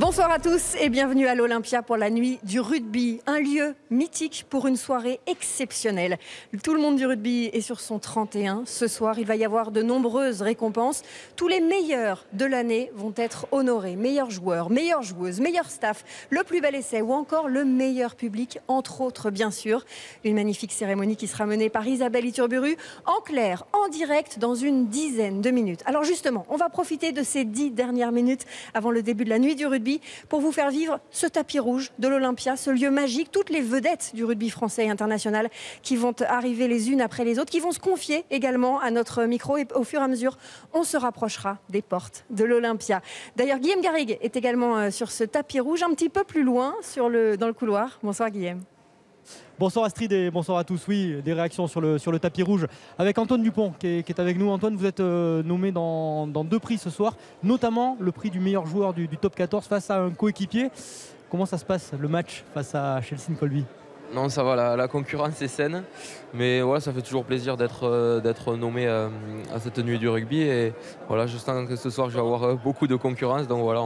Bonsoir à tous et bienvenue à l'Olympia pour la nuit du rugby. Un lieu mythique pour une soirée exceptionnelle. Tout le monde du rugby est sur son 31. Ce soir, il va y avoir de nombreuses récompenses. Tous les meilleurs de l'année vont être honorés. Meilleurs joueurs, meilleures joueuses, meilleur staff, le plus bel essai ou encore le meilleur public, entre autres bien sûr. Une magnifique cérémonie qui sera menée par Isabelle Iturburu en clair, en direct, dans une dizaine de minutes. Alors justement, on va profiter de ces 10 dernières minutes avant le début de la nuit du rugby pour vous faire vivre ce tapis rouge de l'Olympia, ce lieu magique, toutes les vedettes du rugby français et international qui vont arriver les unes après les autres, qui vont se confier également à notre micro et au fur et à mesure, on se rapprochera des portes de l'Olympia. D'ailleurs, Guillaume Garrigue est également sur ce tapis rouge, un petit peu plus loin dans le couloir. Bonsoir Guillaume. Bonsoir Astrid et bonsoir à tous. Oui, des réactions sur le tapis rouge avec Antoine Dupont qui est avec nous. Antoine, vous êtes nommé dans 2 prix ce soir, notamment le prix du meilleur joueur du top 14 face à un coéquipier. Comment ça se passe le match face à Chelsea Colby? Non, ça va, la concurrence est saine, mais voilà, ça fait toujours plaisir d'être nommé à cette nuit du rugby. Et voilà, je sens que ce soir je vais avoir beaucoup de concurrence, donc voilà,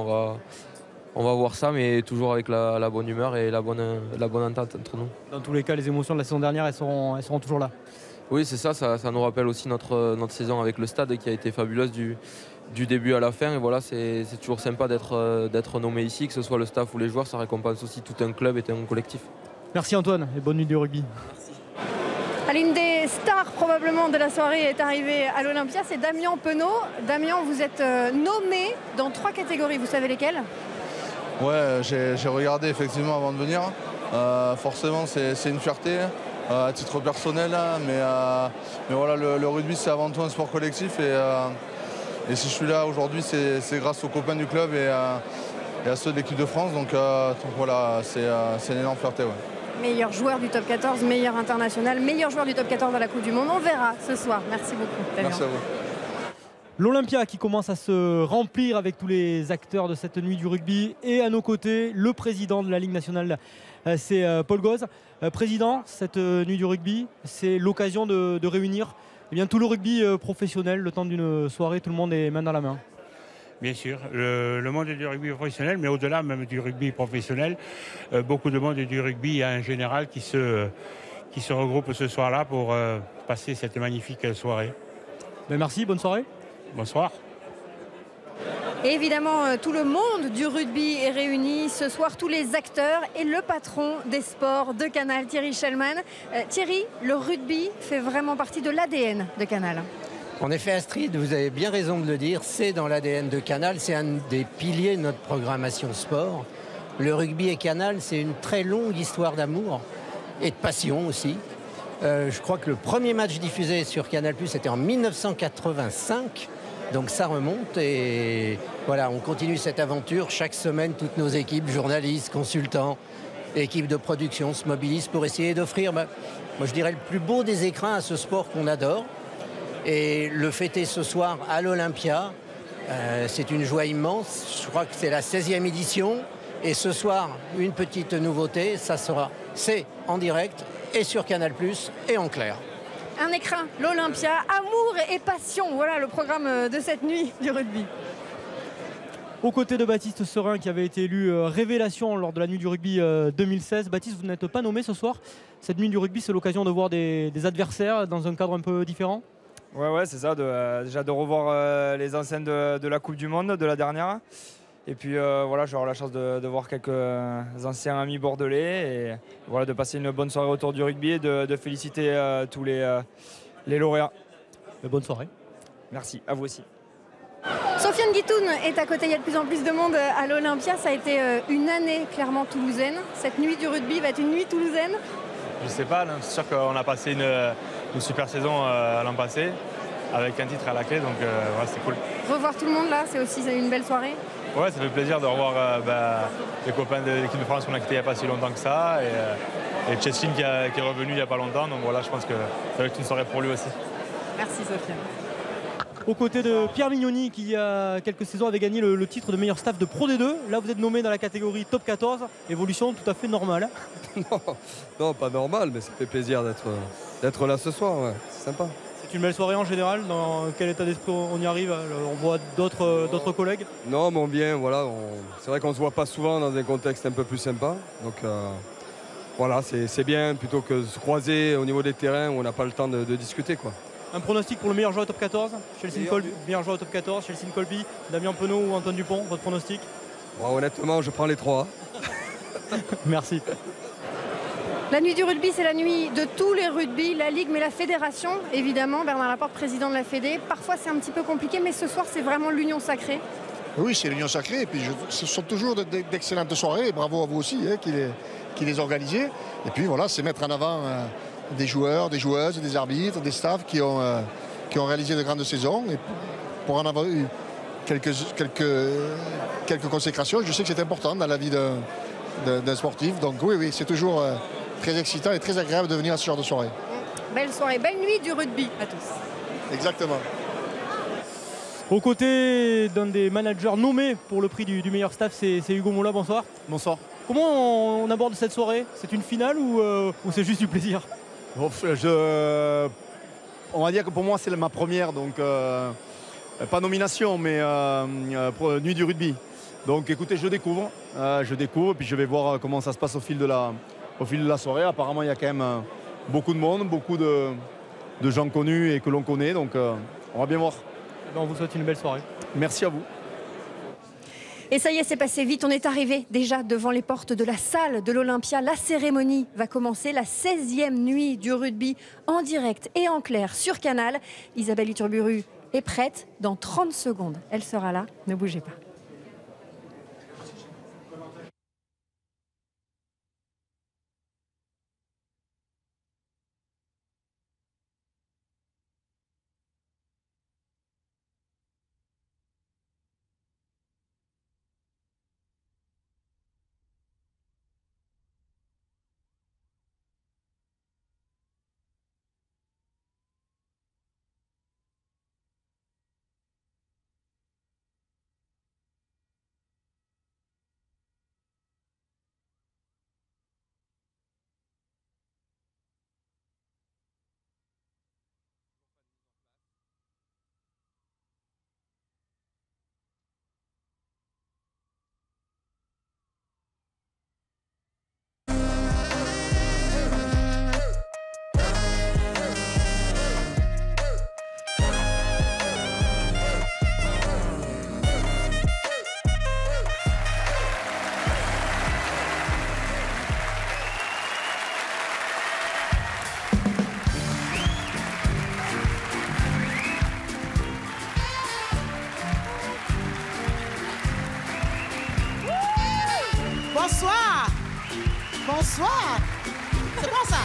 on va voir ça, mais toujours avec la bonne humeur et la bonne entente entre nous. Dans tous les cas, les émotions de la saison dernière, elles seront toujours là. Oui, c'est ça nous rappelle aussi notre saison avec le stade qui a été fabuleuse du début à la fin. Et voilà, c'est toujours sympa d'être nommé ici, que ce soit le staff ou les joueurs, ça récompense aussi tout un club et un collectif. Merci Antoine et bonne nuit du rugby. L'une des stars probablement de la soirée est arrivée à l'Olympia, c'est Damien Penaud. Damien, vous êtes nommé dans 3 catégories, vous savez lesquelles? Ouais, j'ai regardé effectivement avant de venir. Forcément, c'est une fierté à titre personnel, mais voilà, le rugby c'est avant tout un sport collectif et si je suis là aujourd'hui, c'est grâce aux copains du club et à ceux de l'équipe de France. Donc voilà, c'est une énorme fierté. Ouais. Meilleur joueur du top 14, meilleur international, meilleur joueur du top 14 à la Coupe du Monde. On verra ce soir. Merci beaucoup, Damien. Merci à vous. L'Olympia qui commence à se remplir avec tous les acteurs de cette nuit du rugby et à nos côtés, le président de la Ligue nationale, c'est Paul Gauze. Président, cette nuit du rugby, c'est l'occasion de réunir tout le rugby professionnel le temps d'une soirée, tout le monde est main dans la main. Bien sûr, le monde du rugby professionnel, mais au-delà même du rugby professionnel, beaucoup de monde du rugby en général qui se regroupe ce soir-là pour passer cette magnifique soirée. Merci, bonne soirée. Bonsoir. Et évidemment, tout le monde du rugby est réuni ce soir, tous les acteurs et le patron des sports de Canal, Thierry Schellmann. Thierry, le rugby fait vraiment partie de l'ADN de Canal. En effet, Astrid, vous avez bien raison de le dire, c'est dans l'ADN de Canal, c'est un des piliers de notre programmation sport. Le rugby et Canal, c'est une très longue histoire d'amour et de passion aussi. Je crois que le premier match diffusé sur Canal+, c'était en 1985. Donc ça remonte et voilà, on continue cette aventure. Chaque semaine, toutes nos équipes, journalistes, consultants, équipes de production se mobilisent pour essayer d'offrir, moi je dirais, le plus beau des écrins à ce sport qu'on adore. Et le fêter ce soir à l'Olympia, c'est une joie immense. Je crois que c'est la 16e édition. Et ce soir, une petite nouveauté, c'est en direct et sur Canal+, et en clair. Un écrin, l'Olympia, amour et passion. Voilà le programme de cette nuit du rugby. Aux côtés de Baptiste Serin qui avait été élu révélation lors de la nuit du rugby 2016. Baptiste, vous n'êtes pas nommé ce soir. Cette nuit du rugby, c'est l'occasion de voir des adversaires dans un cadre un peu différent. Ouais, c'est ça. Déjà de revoir les anciens de la Coupe du Monde, de la dernière. Et puis voilà, j'aurai la chance de voir quelques anciens amis bordelais et voilà, de passer une bonne soirée autour du rugby et de féliciter tous les lauréats. Bonne soirée. Merci, à vous aussi. Sofiane Guitoun est à côté, il y a de plus en plus de monde à l'Olympia. Ça a été une année clairement toulousaine. Cette nuit du rugby va être une nuit toulousaine. Je sais pas, c'est sûr qu'on a passé une super saison l'an passé avec un titre à la clé, donc ouais, c'est cool. Revoir tout le monde là, c'est aussi une belle soirée. Ouais, ça fait plaisir de revoir les copains de l'équipe de France qu'on a quitté il n'y a pas si longtemps que ça et Cheskin qui est revenu il n'y a pas longtemps, donc voilà, je pense que ça va être une soirée pour lui aussi. Merci Sofiane. Aux côtés de Pierre Mignoni qui il y a quelques saisons avait gagné le titre de meilleur staff de Pro D2. Là vous êtes nommé dans la catégorie top 14, évolution tout à fait normale. Non, pas normal, mais ça fait plaisir d'être là ce soir, ouais. C'est sympa. C'est une belle soirée en général. Dans quel état d'esprit on y arrive? On voit d'autres collègues? Non, mais on vient, voilà. C'est vrai qu'on ne se voit pas souvent dans un contexte un peu plus sympa. Donc voilà, c'est bien plutôt que de se croiser au niveau des terrains où on n'a pas le temps de discuter, quoi. Un pronostic pour le meilleur joueur au top 14? Meilleur joueur au top 14, Chelsea Colby, Damien Penaud ou Antoine Dupont, votre pronostic? Bon, honnêtement, je prends les 3. Merci. La nuit du rugby, c'est la nuit de tous les rugby, la Ligue, mais la Fédération, évidemment. Bernard Laporte, président de la Fédé. Parfois, c'est un petit peu compliqué, mais ce soir, c'est vraiment l'union sacrée. Oui, c'est l'union sacrée. Et puis, ce sont toujours d'excellentes soirées. Et bravo à vous aussi qui les organisez. Et puis, voilà, c'est mettre en avant des joueurs, des joueuses, des arbitres, des staffs qui ont réalisé de grandes saisons. Et pour en avoir eu quelques consécrations, je sais que c'est important dans la vie d'un sportif. Donc oui, c'est toujours très excitant et très agréable de venir à ce genre de soirée. Belle soirée, belle nuit du rugby à tous. Exactement. Aux côtés d'un des managers nommés pour le prix du meilleur staff, c'est Hugo Mola, bonsoir. Bonsoir. Comment on aborde cette soirée? C'est une finale ou c'est juste du plaisir? On va dire que pour moi c'est ma première, donc pas nomination, mais nuit du rugby. Donc écoutez, je découvre, puis je vais voir comment ça se passe au fil de la soirée. Apparemment il y a quand même beaucoup de monde, beaucoup de gens connus et que l'on connaît, donc on va bien voir. On vous souhaite une belle soirée. Merci à vous. Et ça y est, c'est passé vite. On est arrivé déjà devant les portes de la salle de l'Olympia. La cérémonie va commencer, la 16e nuit du rugby en direct et en clair sur Canal. Isabelle Iturburu est prête. Dans 30 secondes, elle sera là. Ne bougez pas. Bonsoir. Bonsoir. C'est bon ça?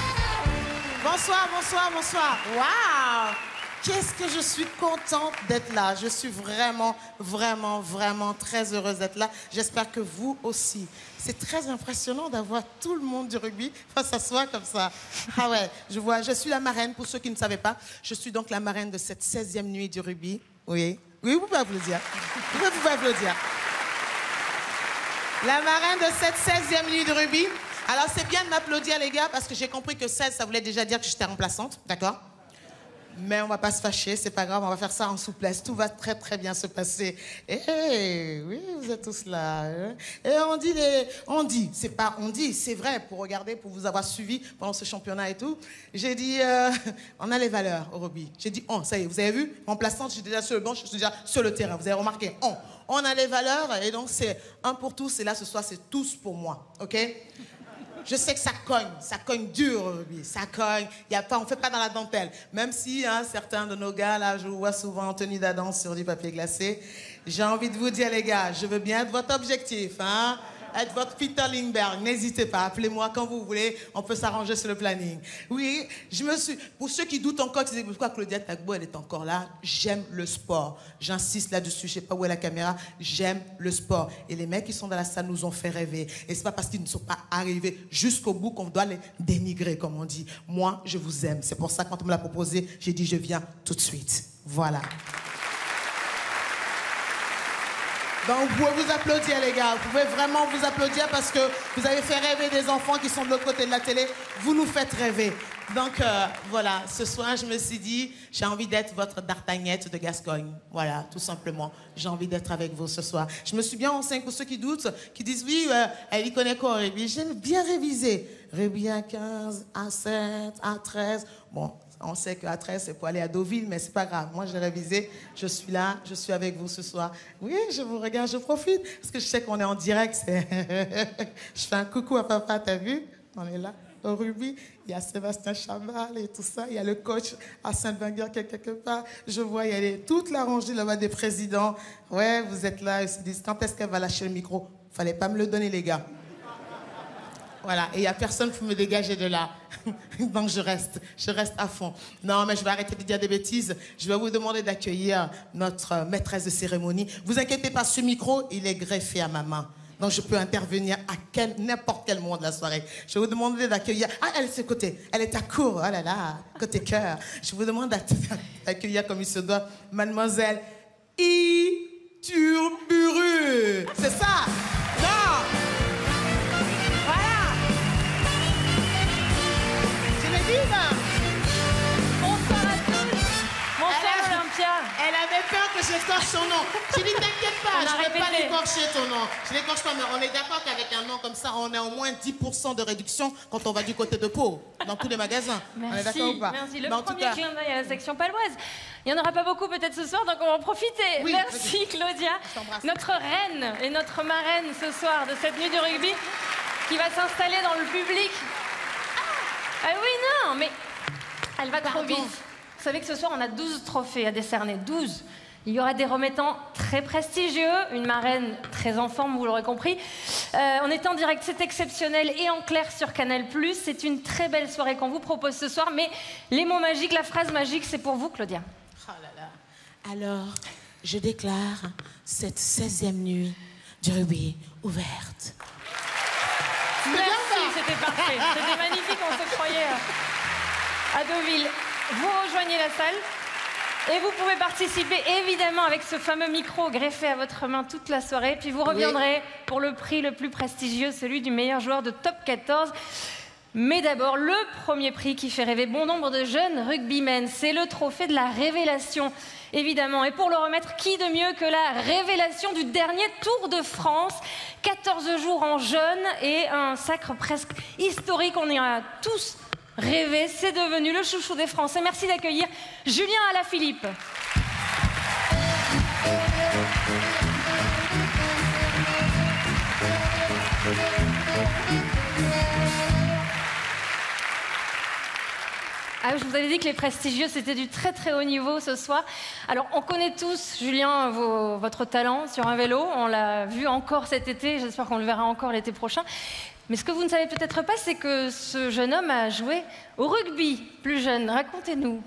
Bonsoir, bonsoir, bonsoir. Waouh! Qu'est-ce que je suis contente d'être là. Je suis vraiment, vraiment, vraiment très heureuse d'être là. J'espère que vous aussi. C'est très impressionnant d'avoir tout le monde du rugby face à soi comme ça. Ah ouais, je suis la marraine, pour ceux qui ne savaient pas. Je suis donc la marraine de cette 16e nuit du rugby. Oui, oui, vous pouvez applaudir. Vous pouvez applaudir. La marraine de cette 16e nuit du rugby. Alors, c'est bien de m'applaudir, les gars, parce que j'ai compris que 16, ça voulait déjà dire que j'étais remplaçante, d'accord? Mais on va pas se fâcher, c'est pas grave, on va faire ça en souplesse. Tout va très, très bien se passer. Et oui, vous êtes tous là. Hein? Et c'est vrai, pour regarder, pour vous avoir suivi pendant ce championnat et tout. J'ai dit, on a les valeurs au rugby. J'ai dit, ça y est, vous avez vu? Remplaçante, j'étais déjà sur le banc, je suis déjà sur le terrain. Vous avez remarqué, on a les valeurs, et donc c'est un pour tous, et là, ce soir, c'est tous pour moi, ok? Je sais que ça cogne dur, ça cogne, on ne fait pas dans la dentelle. Même si certains de nos gars, là, je vous vois souvent en tenue d'Adam sur du papier glacé. J'ai envie de vous dire, les gars, je veux bien être votre objectif, être votre Peter Lindbergh. N'hésitez pas, appelez-moi quand vous voulez, on peut s'arranger sur le planning. Oui, pour ceux qui doutent encore, qui disent pourquoi Claudia Tagbo, elle est encore là, j'aime le sport. J'insiste là-dessus, je ne sais pas où est la caméra, j'aime le sport. Et les mecs qui sont dans la salle nous ont fait rêver. Et c'est pas parce qu'ils ne sont pas arrivés jusqu'au bout qu'on doit les dénigrer, comme on dit. Moi, je vous aime. C'est pour ça que quand on me l'a proposé, j'ai dit je viens tout de suite. Voilà. Donc vous pouvez vous applaudir, les gars. Vous pouvez vraiment vous applaudir parce que vous avez fait rêver des enfants qui sont de l'autre côté de la télé. Vous nous faites rêver. Donc voilà, ce soir, je me suis dit, j'ai envie d'être votre D'Artagnette de Gascogne. Voilà, tout simplement. J'ai envie d'être avec vous ce soir. Je me suis bien renseignée pour ceux qui doutent, qui disent, oui, elle y connaît quoi au rugby? J'ai bien révisé. Rugby à 15, à 7, à 13. Bon, on sait qu'à 13, c'est pour aller à Deauville, mais c'est pas grave. Moi, j'ai révisé. Je suis là, je suis avec vous ce soir. Oui, je vous regarde, je profite. Parce que je sais qu'on est en direct. Je fais un coucou à papa, t'as vu? On est là. Au rugby, il y a Sébastien Chabal et tout ça. Il y a le coach Arsène Wenger qui est quelque part. Je vois, il y a toute la rangée là-bas des présidents. Ouais, vous êtes là. Ils se disent, quand est-ce qu'elle va lâcher le micro? Fallait pas me le donner, les gars. Voilà, et il n'y a personne pour me dégager de là. Donc je reste à fond. Non, mais je vais arrêter de dire des bêtises. Je vais vous demander d'accueillir notre maîtresse de cérémonie. Vous inquiétez pas, ce micro, il est greffé à ma main. Donc je peux intervenir à n'importe quel moment de la soirée. Je vais vous demander d'accueillir... Ah, elle est de ce côté. Elle est à court. Oh là là, côté cœur. Je vous demande d'accueillir comme il se doit Mademoiselle Iturburu. C'est ça? Non! Voilà! Je l'ai dit, là. Bonsoir à tous. Bonsoir Olympia. Elle avait peur que j'écorche son nom. J'ai dit, t'inquiète pas, je ne vais pas l'écorcher ton nom. Je l'écorche pas, mais on est d'accord qu'avec un nom comme ça, on a au moins 10% de réduction quand on va du côté de Pau, dans tous les magasins. Merci, on est d'accord ou pas? merci. Le premier clin d'œil à la section paloise. Il n'y en aura pas beaucoup peut-être ce soir, donc on va en profiter. Oui, merci Claudia, notre reine et notre marraine ce soir de cette nuit du rugby, qui va s'installer dans le public. Ah oui, non, mais elle va trop vite. Vous savez que ce soir, on a 12 trophées à décerner, 12. Il y aura des remettants très prestigieux, une marraine très en forme, vous l'aurez compris. On est en direct, c'est exceptionnel et en clair sur Canal+. C'est une très belle soirée qu'on vous propose ce soir, mais les mots magiques, la phrase magique, c'est pour vous, Claudia. Oh là là. Alors, je déclare cette 16e nuit du rugby ouverte. Merci, c'était parfait. C'était magnifique, on se croyait à Deauville. Vous rejoignez la salle et vous pouvez participer évidemment avec ce fameux micro greffé à votre main toute la soirée. Puis vous reviendrez pour le prix le plus prestigieux, celui du meilleur joueur de top 14. Mais d'abord, le premier prix qui fait rêver bon nombre de jeunes rugbymen, c'est le trophée de la révélation, évidemment. Et pour le remettre, qui de mieux que la révélation du dernier Tour de France? 14 jours en jeûne et un sacre presque historique. On y a tous rêvé. C'est devenu le chouchou des Français. Merci d'accueillir Julien Alaphilippe. Ah, je vous avais dit que les prestigieux, c'était du très très haut niveau ce soir. Alors, on connaît tous, Julien, votre talent sur un vélo. On l'a vu encore cet été, j'espère qu'on le verra encore l'été prochain. Mais ce que vous ne savez peut-être pas, c'est que ce jeune homme a joué au rugby plus jeune. Racontez-nous.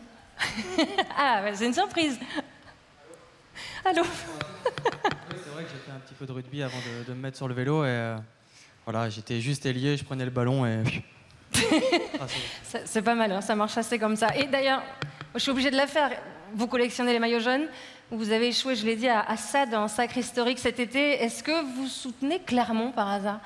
Ah, c'est une surprise. Allô? C'est vrai que j'ai fait un petit peu de rugby avant de me mettre sur le vélo. Et voilà, j'étais juste ailier, je prenais le ballon et... C'est pas mal, hein, ça marche assez comme ça. Et d'ailleurs, je suis obligée de la faire. Vous collectionnez les maillots jaunes. Vous avez échoué, je l'ai dit, à Sade, un sacre historique cet été. Est-ce que vous soutenez Clermont par hasard?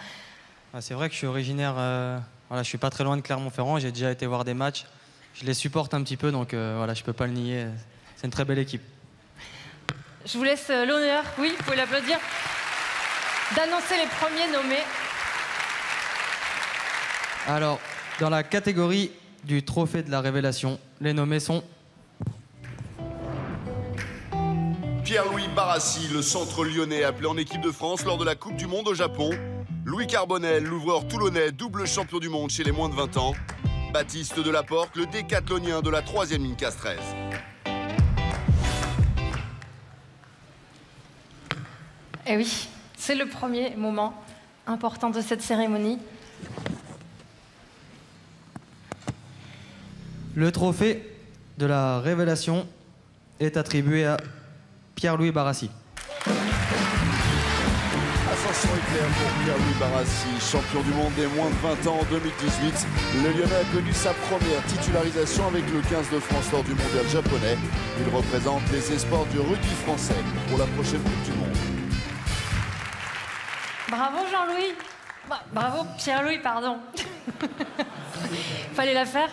C'est vrai que je suis originaire... voilà, je suis pas très loin de Clermont-Ferrand. J'ai déjà été voir des matchs. Je les supporte un petit peu, donc voilà, je peux pas le nier. C'est une très belle équipe. Je vous laisse l'honneur, oui, vous pouvez l'applaudir, d'annoncer les premiers nommés. Alors, dans la catégorie du trophée de la révélation, les nommés sont... Pierre-Louis Barassi, le centre lyonnais appelé en équipe de France lors de la Coupe du Monde au Japon. Louis Carbonel, l'ouvreur toulonnais, double champion du monde chez les moins de 20 ans. Baptiste Delaporte, le décathlonien de la 3e ligne Castres. Eh oui, c'est le premier moment important de cette cérémonie. Le trophée de la révélation est attribué à Pierre-Louis Barassi. Ascension éclair pour Pierre-Louis Barassi, champion du monde des moins de 20 ans en 2018. Le Lyonnais a connu sa première titularisation avec le 15 de France lors du mondial japonais. Il représente les espoirs du rugby français pour la prochaine Coupe du Monde. Bravo Jean-Louis. Bravo Pierre-Louis, pardon. Fallait la faire.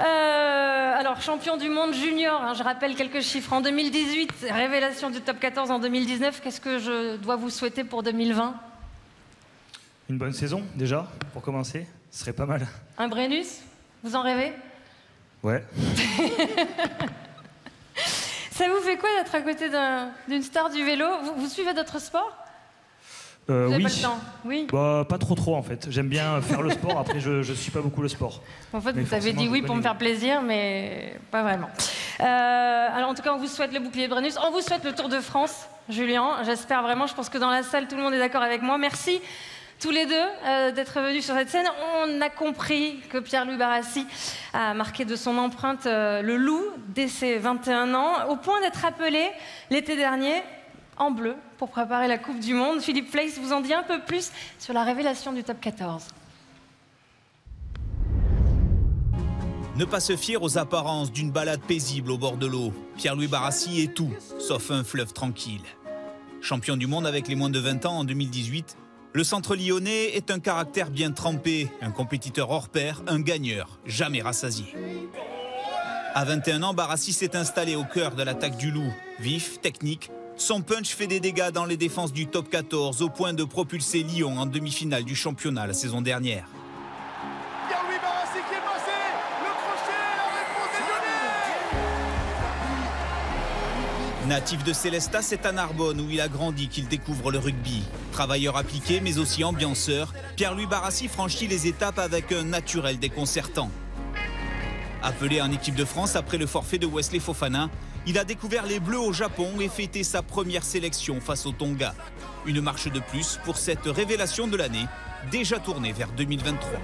Alors, champion du monde junior, hein, je rappelle quelques chiffres. En 2018, révélation du top 14 en 2019. Qu'est-ce que je dois vous souhaiter pour 2020? Une bonne saison, déjà, pour commencer. Ce serait pas mal. Un Brennus? Vous en rêvez? Ouais. Ça vous fait quoi d'être à côté d'une star du vélo? Vous suivez d'autres sports? Vous avez Oui. pas le temps? Oui. Bah, pas trop en fait. J'aime bien faire le sport, après je suis pas beaucoup le sport. En fait, Mais vous avez dit forcément, oui je pour me faire plaisir, mais pas vraiment. Alors en tout cas, on vous souhaite le bouclier de Brennus. On vous souhaite le Tour de France, Julien. J'espère vraiment, je pense que dans la salle, tout le monde est d'accord avec moi. Merci tous les deux d'être venus sur cette scène. On a compris que Pierre-Louis Barassi a marqué de son empreinte le loup dès ses 21 ans, au point d'être appelé l'été dernier en bleu pour préparer la Coupe du Monde. Philippe Fleiss vous en dit un peu plus sur la révélation du top 14. Ne pas se fier aux apparences d'une balade paisible au bord de l'eau. Pierre-Louis Barassi est tout, sauf un fleuve tranquille. Champion du monde avec les moins de 20 ans en 2018, le centre lyonnais est un caractère bien trempé, un compétiteur hors pair, un gagneur, jamais rassasié. À 21 ans, Barassi s'est installé au cœur de l'attaque du loup. Vif, technique, son punch fait des dégâts dans les défenses du top 14 au point de propulser Lyon en demi-finale du championnat la saison dernière. Pierre-Louis Barassi qui est passé, le crochet, la réponse est donnée. Natif de Célestat, c'est à Narbonne où il a grandi qu'il découvre le rugby. Travailleur appliqué mais aussi ambianceur, Pierre-Louis Barassi franchit les étapes avec un naturel déconcertant. Appelé en équipe de France après le forfait de Wesley Fofana, il a découvert les Bleus au Japon et fêté sa première sélection face au Tonga. Une marche de plus pour cette révélation de l'année, déjà tournée vers 2023.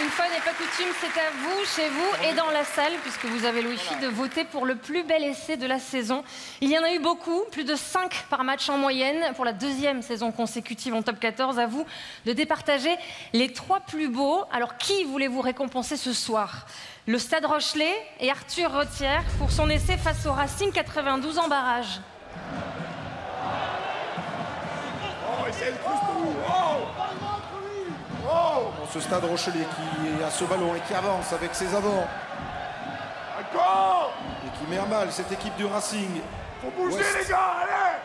Une fois n'est pas coutume, c'est à vous, chez vous et dans la salle, puisque vous avez le Wi-Fi, de voter pour le plus bel essai de la saison. Il y en a eu beaucoup, plus de 5 par match en moyenne, pour la deuxième saison consécutive en top 14. À vous de départager les 3 plus beaux. Alors, qui voulez-vous récompenser ce soir? Le Stade Rochelais et Arthur Retière pour son essai face au Racing 92 en barrage. Ce Stade Rochelais qui a ce ballon et qui avance avec ses avants. Encore. Et qui met à mal cette équipe du Racing. Faut bouger les gars, allez.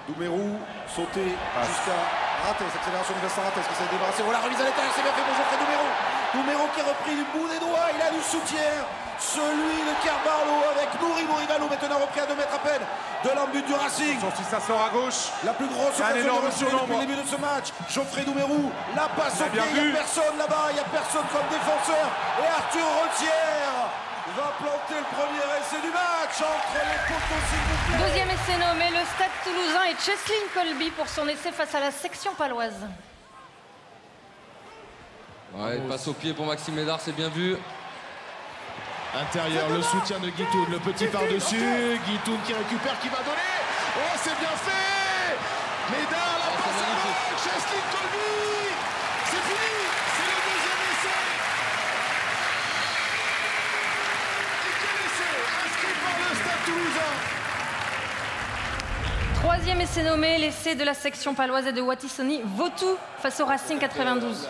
Doumerou sauté jusqu'à Rates, accélération de Vincent Rates qui s'est débarrassé. Voilà, remise à l'intérieur, c'est bien fait pour Geoffrey Doumerou. Doumerou qui est repris du bout des doigts, il a du soutien. Celui de Carbarlo avec Mourivalo maintenant repris à 2 mètres à peine de l'embut du Racing. Si ça sort à gauche, la plus grosse occasion de Racing depuis le début de ce match. Geoffrey Doumerou, la passe au pied, il n'y a personne là-bas, il n'y a personne comme défenseur. Et Arthur Retière va planter le premier essai du match entre les poteaux, s'il vous plaît. Deuxième essai nommé, le Stade Toulousain et Cheslin Colby pour son essai face à la section paloise. Ouais, passe au pied pour Maxime Médard, c'est bien vu. Intérieur, le soutien de Guitoun, le petit par-dessus. Guitoun qui récupère, qui va donner. Oh, c'est bien fait. Médard, la passe à gauche. Cheslin Colby. C'est fini. C'est le deuxième essai. Et quel essai inscrit par le Stade Toulousain. Troisième essai nommé, l'essai de la section paloise et de Watisoni Votou face au Racing 92.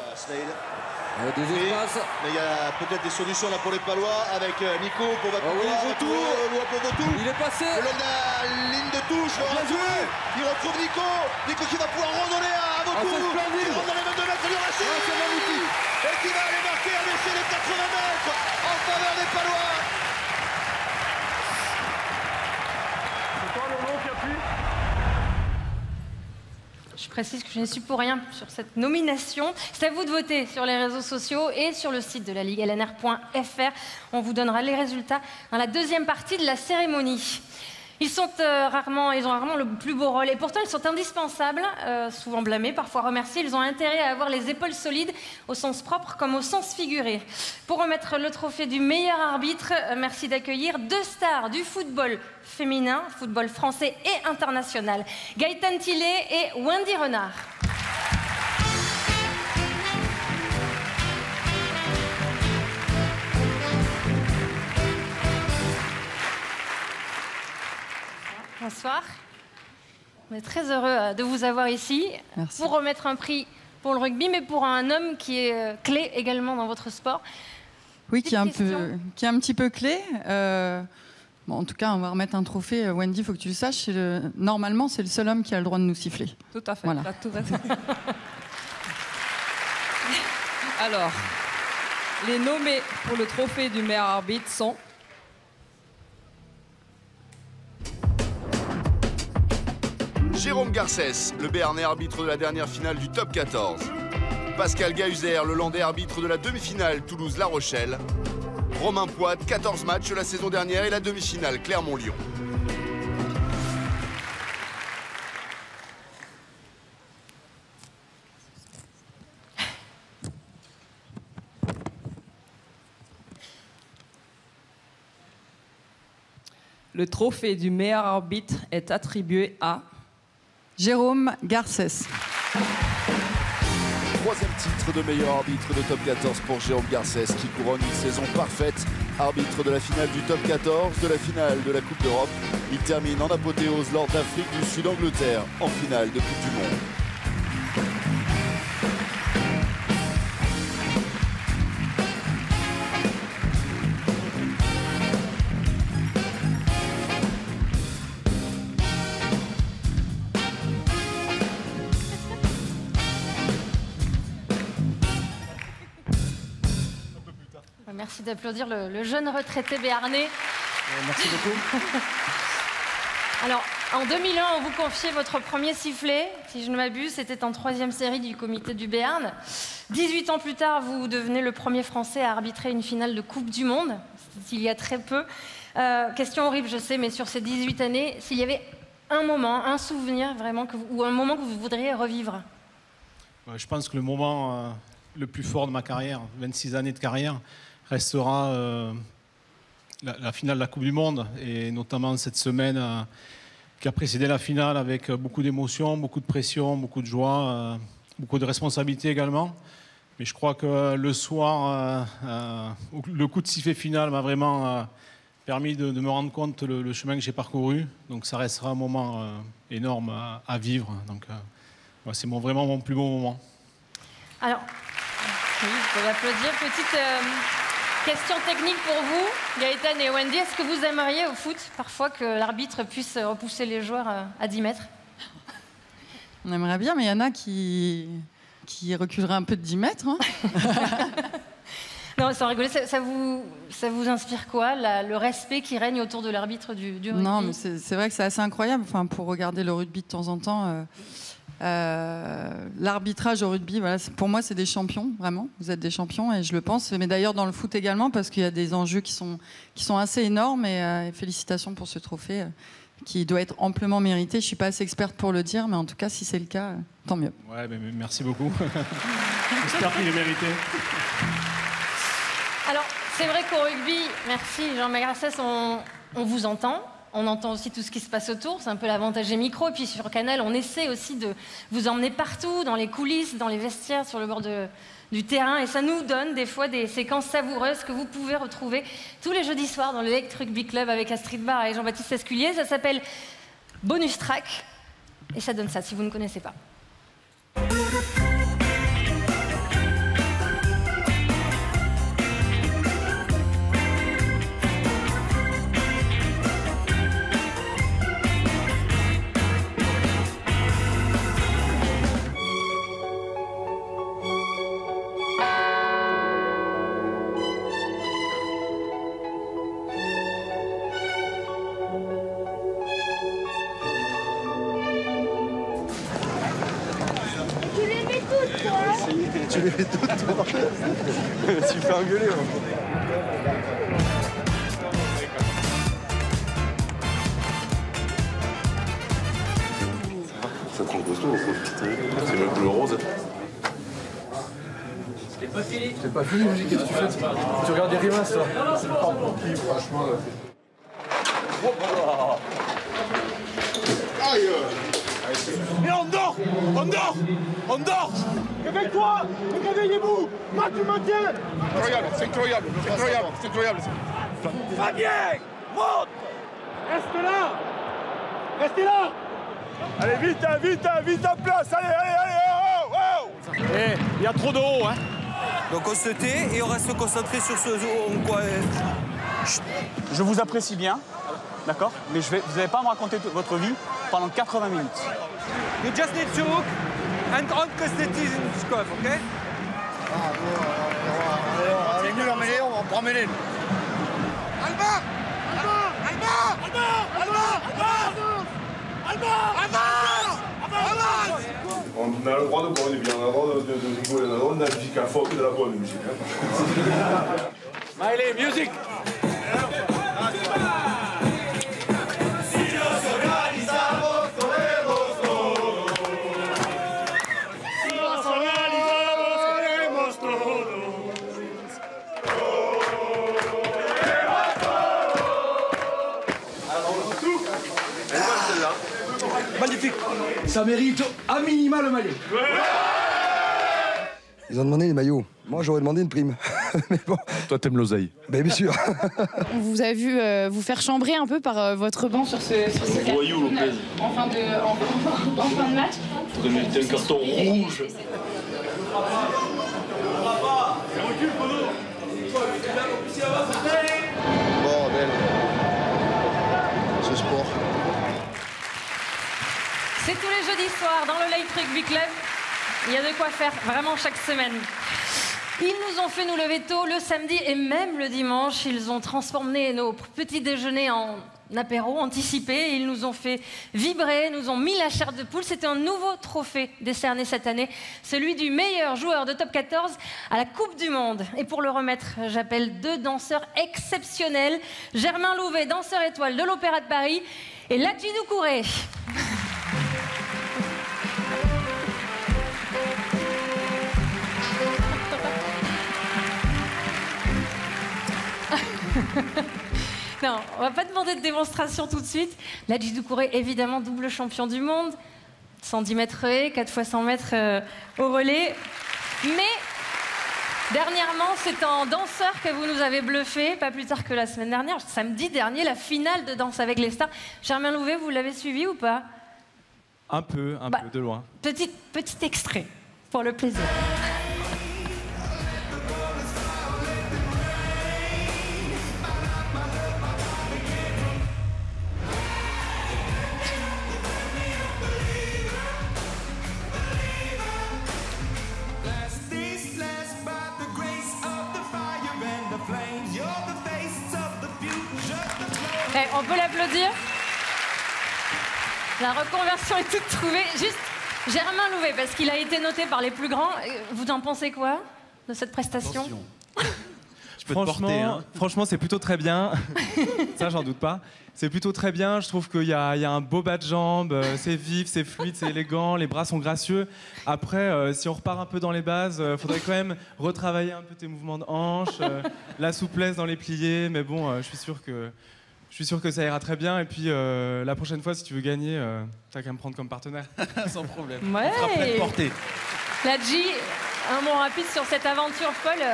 Des espaces. Mais il y a peut-être des solutions là pour les Palois avec Nico pour Votou. Il est passé. Le long de la ligne de touche. Il retrouve Nico. Nico qui va pouvoir redonner à Votou. Il rentre dans les 22 mètres du Racing. Et qui va aller marquer un essai de 80 mètres en faveur des Palois. Je précise que je ne suis pour rien sur cette nomination. C'est à vous de voter sur les réseaux sociaux et sur le site de la Ligue LNR.fr. On vous donnera les résultats dans la deuxième partie de la cérémonie. Ils ont rarement le plus beau rôle et pourtant ils sont indispensables, souvent blâmés, parfois remerciés. Ils ont intérêt à avoir les épaules solides au sens propre comme au sens figuré. Pour remettre le trophée du meilleur arbitre, merci d'accueillir 2 stars du football féminin, football français et international, Gaëtan Tillet et Wendy Renard. Bonsoir. On est très heureux de vous avoir ici pour remettre un prix pour le rugby, mais pour un homme qui est clé également dans votre sport. Oui, qui est un petit peu clé. Bon, en tout cas, on va remettre un trophée. Wendy, il faut que tu le saches. Normalement, c'est le seul homme qui a le droit de nous siffler. Tout à fait. Voilà. Tout à fait. Alors, les nommés pour le trophée du meilleur arbitre sont... Jérôme Garcès, le Béarnais arbitre de la dernière finale du top 14. Pascal Gahuzer, le Landais arbitre de la demi-finale Toulouse-La Rochelle. Romain Poit, 14 matchs la saison dernière et la demi-finale Clermont-Lyon. Le trophée du meilleur arbitre est attribué à... Jérôme Garcès. Troisième titre de meilleur arbitre de top 14 pour Jérôme Garcès qui couronne une saison parfaite. Arbitre de la finale du top 14, de la finale de la Coupe d'Europe. Il termine en apothéose lors d'Afrique du Sud-Angleterre en finale de Coupe du Monde. Merci d'applaudir le jeune retraité béarnais. Merci beaucoup. Alors, en 2001, on vous confiait votre premier sifflet. Si je ne m'abuse, c'était en 3e série du comité du Béarn. 18 ans plus tard, vous devenez le premier Français à arbitrer une finale de Coupe du Monde. C'était il y a très peu. Question horrible, je sais, mais sur ces 18 années, s'il y avait un moment, un souvenir vraiment, ou un moment que vous voudriez revivre? Je pense que le moment le plus fort de ma carrière, 26 années de carrière, restera la finale de la Coupe du Monde, et notamment cette semaine qui a précédé la finale, avec beaucoup d'émotions, beaucoup de pression, beaucoup de joie, beaucoup de responsabilités également. Mais je crois que le soir, le coup de sifflet final m'a vraiment permis de me rendre compte le chemin que j'ai parcouru. Donc ça restera un moment énorme à vivre. Donc c'est vraiment mon plus beau moment. Alors, oui, vous pouvez applaudir. Petite question technique pour vous, Gaëtan et Wendy. Est-ce que vous aimeriez au foot parfois que l'arbitre puisse repousser les joueurs à 10 mètres? On aimerait bien, mais il y en a qui reculeraient un peu de 10 mètres. Hein. Non, sans rigoler, ça vous inspire quoi, le respect qui règne autour de l'arbitre du rugby? Non, mais c'est vrai que c'est assez incroyable. Enfin, pour regarder le rugby de temps en temps, l'arbitrage au rugby, voilà, pour moi, c'est des champions, vraiment. Vous êtes des champions, et je le pense. Mais d'ailleurs, dans le foot également, parce qu'il y a des enjeux qui sont assez énormes. Et félicitations pour ce trophée qui doit être amplement mérité. Je ne suis pas assez experte pour le dire, mais en tout cas, si c'est le cas, tant mieux. Ouais, mais merci beaucoup. J'espère qu'il est mérité. Alors, c'est vrai qu'au rugby, merci Jean-Marc Garcès, on vous entend. On entend aussi tout ce qui se passe autour. C'est un peu l'avantage des micros. Et puis sur Canal, on essaie aussi de vous emmener partout, dans les coulisses, dans les vestiaires, sur le bord du terrain. Et ça nous donne des fois des séquences savoureuses que vous pouvez retrouver tous les jeudis soirs dans le Lake Rugby Club avec Astrid Barr et Jean-Baptiste Esculier. Ça s'appelle Bonus Track. Et ça donne ça, si vous ne connaissez pas. Tu les mets toutes, toi. Tu fais engueuler. Ça tranche costaud, c'est même le rose. C'est pas fini. C'est pas fini, qu'est-ce que tu fais? Tu regardes des rimas, toi. C'est pas pour qui, franchement. Aïe. Et on dort! On dort! On dort! Réveille-toi! Réveillez-vous! Moi, tu maintiens! Incroyable, c'est incroyable, c'est incroyable, c'est incroyable. Fabien! Monte! Reste là! Restez là! Allez, vite, vite en place. Allez, oh, oh. Eh, il y a trop de haut, hein. Donc on se tait et on reste concentré sur ce quoi. Je vous apprécie bien, d'accord, mais vous n'allez pas me raconter votre vie pendant 80 minutes. You just need to hook and on custody scope, ok? Allez, nul en mêlée, on va en prendre mêlée. Alba! On a le droit de boire du bien, on a le droit de rigoler, on a le droit de la musique à fond et de la bonne musique. Allez, musique! Magnifique. Ça mérite à minima le maillot. Ils ont demandé les maillots. Moi, j'aurais demandé une prime. Mais bon. Toi, t'aimes l'oseille. Ben, bien sûr. On vous a vu vous faire chambrer un peu par votre banc sur ce Voyou, Lopez. en fin de match. Vous mettez un carton rouge. Bordel. Ce sport. C'est tous les jeudis soirs dans le Light Rugby Club. Il y a de quoi faire vraiment chaque semaine. Ils nous ont fait nous lever tôt le samedi et même le dimanche. Ils ont transformé nos petits déjeuners en apéro anticipé. Ils nous ont fait vibrer, nous ont mis la chair de poule. C'était un nouveau trophée décerné cette année, celui du meilleur joueur de top 14 à la Coupe du Monde. Et pour le remettre, j'appelle deux danseurs exceptionnels. Germain Louvet, danseur étoile de l'Opéra de Paris, et Ladji Doucouré. Non, on va pas demander de démonstration tout de suite. Ladji Doucouré, évidemment, double champion du monde. 110 mètres haies, 4 fois 100 mètres au relais. Mais, dernièrement, c'est en danseur que vous nous avez bluffé, pas plus tard que la semaine dernière, samedi dernier, la finale de Danse avec les stars. Germain Louvet, vous l'avez suivi ou pas? Un peu, de loin. Petit extrait, pour le plaisir. On peut l'applaudir. La reconversion est toute trouvée. Juste Germain Louvet, parce qu'il a été noté par les plus grands. Vous en pensez quoi de cette prestation? Je peux te porter, hein. Franchement, c'est plutôt très bien. Ça, j'en doute pas. C'est plutôt très bien. Je trouve qu'il y a un beau bas de jambes. C'est vif, c'est fluide, c'est élégant. Les bras sont gracieux. Après, si on repart un peu dans les bases, faudrait quand même retravailler un peu tes mouvements de hanche, la souplesse dans les pliés. Mais bon, je suis sûr que ça ira très bien. Et puis, la prochaine fois, si tu veux gagner, t'as qu'à me prendre comme partenaire. Sans problème. Ouais. On sera prêt de porter. Ladji, un mot rapide sur cette aventure folle.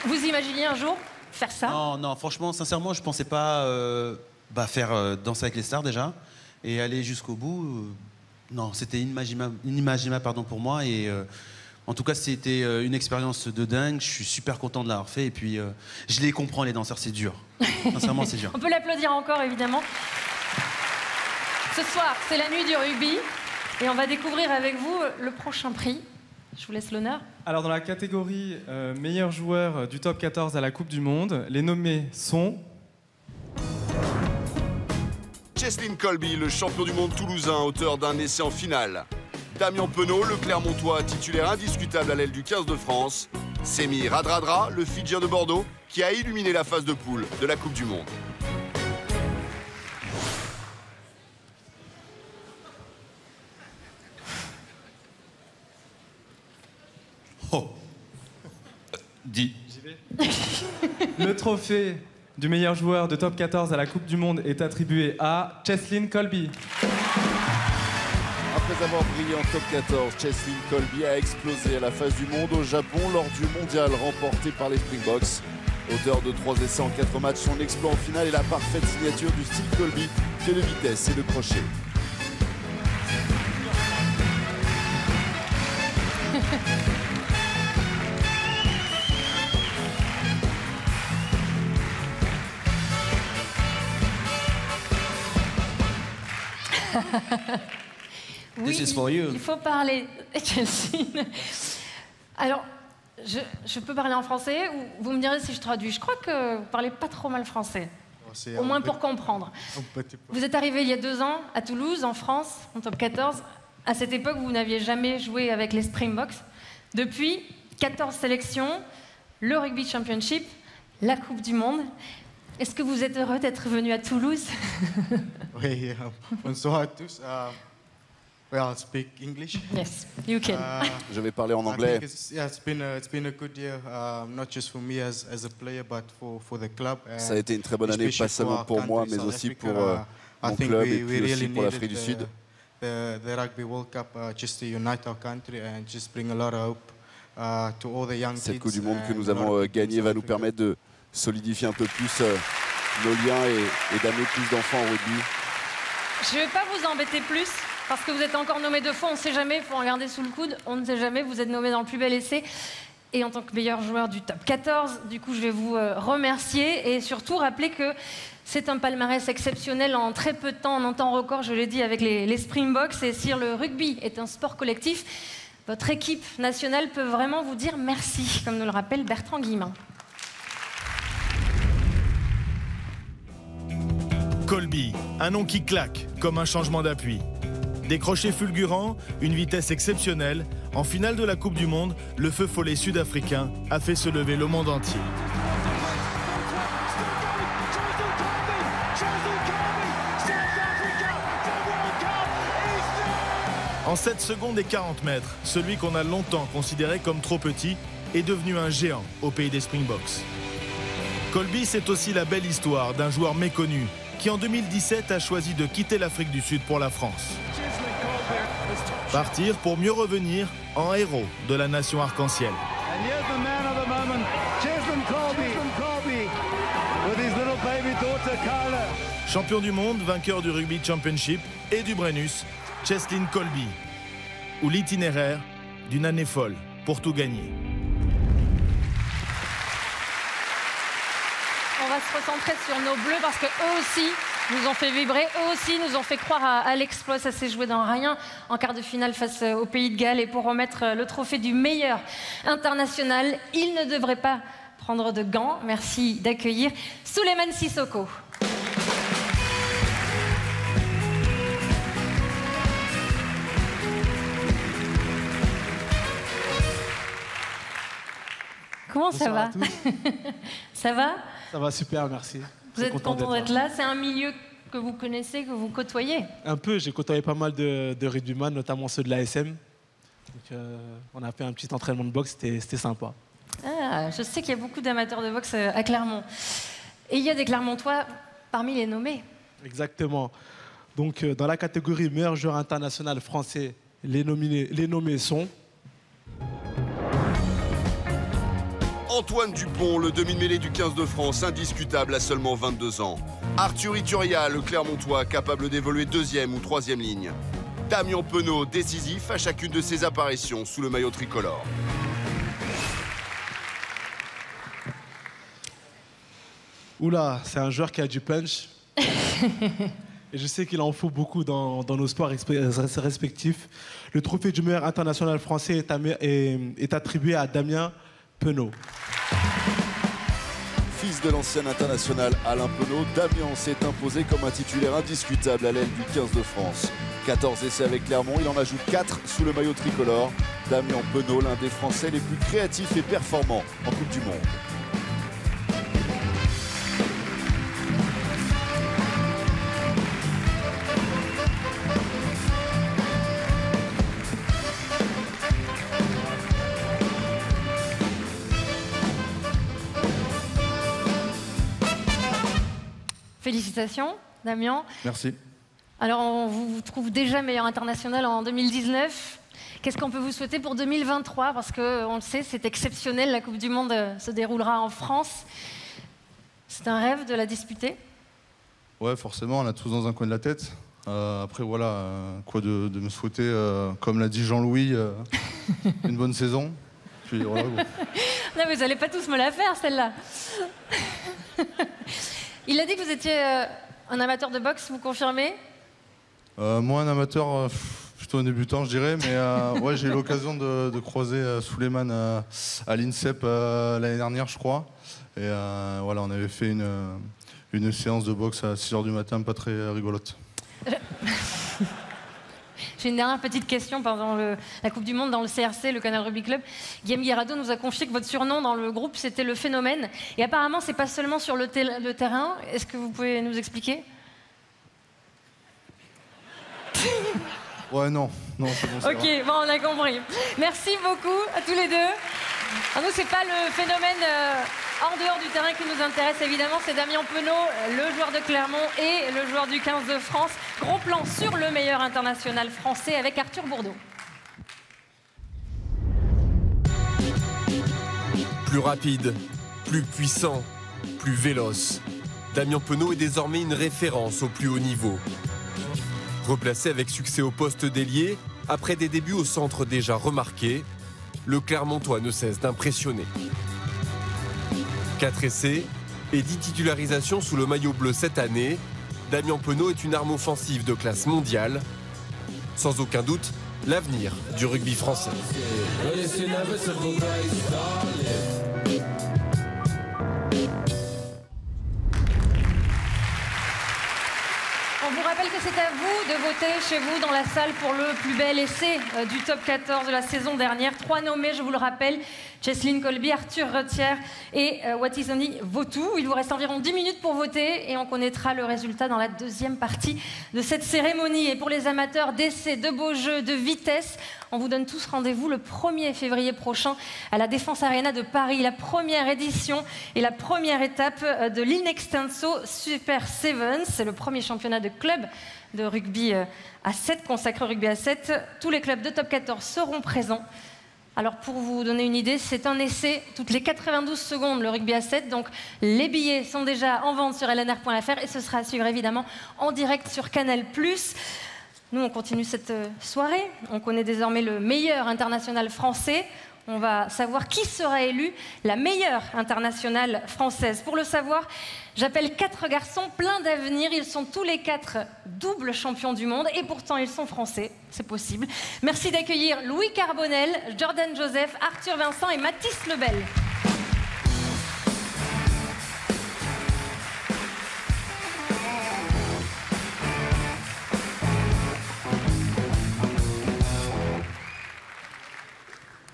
Vous imaginez un jour faire ça? Non, franchement, sincèrement, je pensais pas faire Danser avec les stars déjà et aller jusqu'au bout. Non, c'était inimaginable pour moi. Et en tout cas, c'était une expérience de dingue. Je suis super content de l'avoir fait. Et puis, je les comprends, les danseurs, c'est dur. Sincèrement, c'est dur. On peut l'applaudir encore, évidemment. Ce soir, c'est la nuit du rugby. Et on va découvrir avec vous le prochain prix. Je vous laisse l'honneur. Alors, dans la catégorie meilleur joueur du top 14 à la Coupe du Monde, les nommés sont... Cheslin Kolbe, le champion du monde toulousain, auteur d'un essai en finale. Damien Penaud, le Clermontois titulaire indiscutable à l'aile du 15 de France. Semi Radradra, le Fidjien de Bordeaux, qui a illuminé la phase de poule de la Coupe du Monde. Oh. Dis. Le trophée du meilleur joueur de top 14 à la Coupe du Monde est attribué à Cheslin Kolbe. Après avoir brillé en top 14, Cheslin Kolbe a explosé à la phase du monde au Japon lors du mondial remporté par les Springboks. Auteur de 3 essais en 4 matchs, son exploit en finale est la parfaite signature du style Kolbe que de vitesse et de crochet. Oui, This is for you. Il faut parler. Chelsea. Alors, je peux parler en français ou vous me direz si je traduis. Je crois que vous parlez pas trop mal français. Au moins pour comprendre. Vous êtes arrivé il y a 2 ans à Toulouse, en France, en top 14. À cette époque, vous n'aviez jamais joué avec les Springboks. Depuis, 14 sélections, le Rugby Championship, la Coupe du Monde. Est-ce que vous êtes heureux d'être venu à Toulouse? Oui, bonsoir à tous. I'll speak English. Yes, you can. Je vais parler en anglais. It's been a good year, not just for me as a player, but for the club. Ça a été une très bonne année, pas seulement pour moi, mais aussi pour mon club et puis aussi pour l'Afrique du Sud. The Rugby World Cup just to unite our country and just bring a lot of hope to all the young kids. Cette Coupe du Monde que nous avons gagnée va nous permettre de solidifier un peu plus nos liens et d'amener plus d'enfants au rugby. Je ne vais pas vous embêter plus, parce que vous êtes encore nommé 2 fois, on ne sait jamais, il faut regarder sous le coude, on ne sait jamais, vous êtes nommé dans le plus bel essai. Et en tant que meilleur joueur du top 14, du coup je vais vous remercier et surtout rappeler que c'est un palmarès exceptionnel en très peu de temps, en un temps record, je l'ai dit, avec les Springboks. Et si le rugby est un sport collectif, votre équipe nationale peut vraiment vous dire merci, comme nous le rappelle Bertrand Guillemin. Kolbe, un nom qui claque, comme un changement d'appui. Des crochets fulgurants, une vitesse exceptionnelle. En finale de la Coupe du Monde, le feu follet sud-africain a fait se lever le monde entier. En 7 secondes et 40 mètres, celui qu'on a longtemps considéré comme trop petit est devenu un géant au pays des Springboks. Kolbe, c'est aussi la belle histoire d'un joueur méconnu qui en 2017 a choisi de quitter l'Afrique du Sud pour la France. Partir pour mieux revenir en héros de la nation arc-en-ciel. Champion du monde, vainqueur du Rugby Championship et du Brennus, Cheslin Kolbe, ou l'itinéraire d'une année folle pour tout gagner. On va se recentrer sur nos bleus parce qu'eux aussi nous ont fait vibrer, eux aussi nous ont fait croire à l'exploit. Ça s'est joué dans rien en quart de finale face au Pays de Galles. Et pour remettre le trophée du meilleur international, ils ne devraient pas prendre de gants. Merci d'accueillir Souleymane Sissoko. Comment ça va? Ça va? Ça va super, merci. Vous êtes content d'être là? C'est un milieu que vous connaissez, que vous côtoyez? Un peu, j'ai côtoyé pas mal de rugbyman, notamment ceux de l'ASM. Donc, on a fait un petit entraînement de boxe, c'était sympa. Ah, je sais qu'il y a beaucoup d'amateurs de boxe à Clermont. Et il y a des Clermontois parmi les nommés. Exactement. Donc, dans la catégorie meilleur joueur international français, les nommés sont... Antoine Dupont, le demi-mêlée du 15 de France, indiscutable à seulement 22 ans. Arthur Ituria, le Clermontois, capable d'évoluer 2e ou 3e ligne. Damien Penaud, décisif à chacune de ses apparitions sous le maillot tricolore. Oula, c'est un joueur qui a du punch. Et je sais qu'il en faut beaucoup dans nos sports respectifs. Le trophée du meilleur international français est attribué à Damien Penaud. Fils de l'ancien international Alain Penaud, Damien s'est imposé comme un titulaire indiscutable à l'aile du 15 de France. 14 essais avec Clermont, il en ajoute 4 sous le maillot tricolore. Damien Penaud, l'un des Français les plus créatifs et performants en Coupe du Monde. Félicitations, Damien. Merci. Alors, on vous trouve déjà meilleur international en 2019. Qu'est-ce qu'on peut vous souhaiter pour 2023? Parce qu'on le sait, c'est exceptionnel. La Coupe du Monde se déroulera en France. C'est un rêve de la disputer? Ouais, forcément, on a tous dans un coin de la tête. Après, voilà, quoi de me souhaiter, comme l'a dit Jean-Louis, une bonne saison. Puis, voilà, bon. Non, mais vous n'allez pas tous me la faire, celle-là. Il a dit que vous étiez un amateur de boxe, vous confirmez? Moi, un amateur, plutôt un débutant, je dirais. Mais ouais, j'ai eu l'occasion de croiser Souleymane à l'INSEP l'année dernière, je crois. Et voilà, on avait fait une séance de boxe à 6 h du matin, pas très rigolote. J'ai une dernière petite question pendant la Coupe du Monde dans le CRC, le Canal Rugby Club. Guillaume Guirado nous a confié que votre surnom dans le groupe, c'était le phénomène. Et apparemment, c'est pas seulement sur le terrain. Est-ce que vous pouvez nous expliquer? Ouais, non, c'est bon. Ok, bon, on a compris. Merci beaucoup à tous les deux. Alors nous, c'est pas le phénomène en dehors du terrain qui nous intéresse, évidemment, c'est Damien Penaud, le joueur de Clermont et le joueur du 15 de France. Gros plan sur le meilleur international français avec Arthur Bourdeau. Plus rapide, plus puissant, plus véloce. Damien Penaud est désormais une référence au plus haut niveau. Replacé avec succès au poste d'ailier, après des débuts au centre déjà remarqués, le Clermontois ne cesse d'impressionner. 4 essais et 10 titularisations sous le maillot bleu cette année, Damien Penaud est une arme offensive de classe mondiale. Sans aucun doute, l'avenir du rugby français. On vous rappelle que c'est à vous de voter chez vous dans la salle pour le plus bel essai du top 14 de la saison dernière. 3 nommés, je vous le rappelle, Cheslin Kolbe, Arthur Retière et Watisoni Vautou. Il vous reste environ 10 minutes pour voter et on connaîtra le résultat dans la deuxième partie de cette cérémonie. Et pour les amateurs d'essais, de beaux jeux, de vitesse, on vous donne tous rendez-vous le 1er février prochain à la Défense Arena de Paris. La première édition et la première étape de l'Inextenso Super Sevens. C'est le premier championnat de club de rugby à 7, consacré au rugby à 7. Tous les clubs de top 14 seront présents. Alors pour vous donner une idée, c'est un essai toutes les 92 secondes, le rugby à 7. Donc les billets sont déjà en vente sur lnr.fr et ce sera à suivre évidemment en direct sur Canal+. Nous, on continue cette soirée. On connaît désormais le meilleur international français. On va savoir qui sera élu la meilleure internationale française. Pour le savoir, j'appelle 4 garçons pleins d'avenir. Ils sont tous les 4 doubles champions du monde et pourtant ils sont français. C'est possible. Merci d'accueillir Louis Carbonel, Jordan Joseph, Arthur Vincent et Mathis Lebel.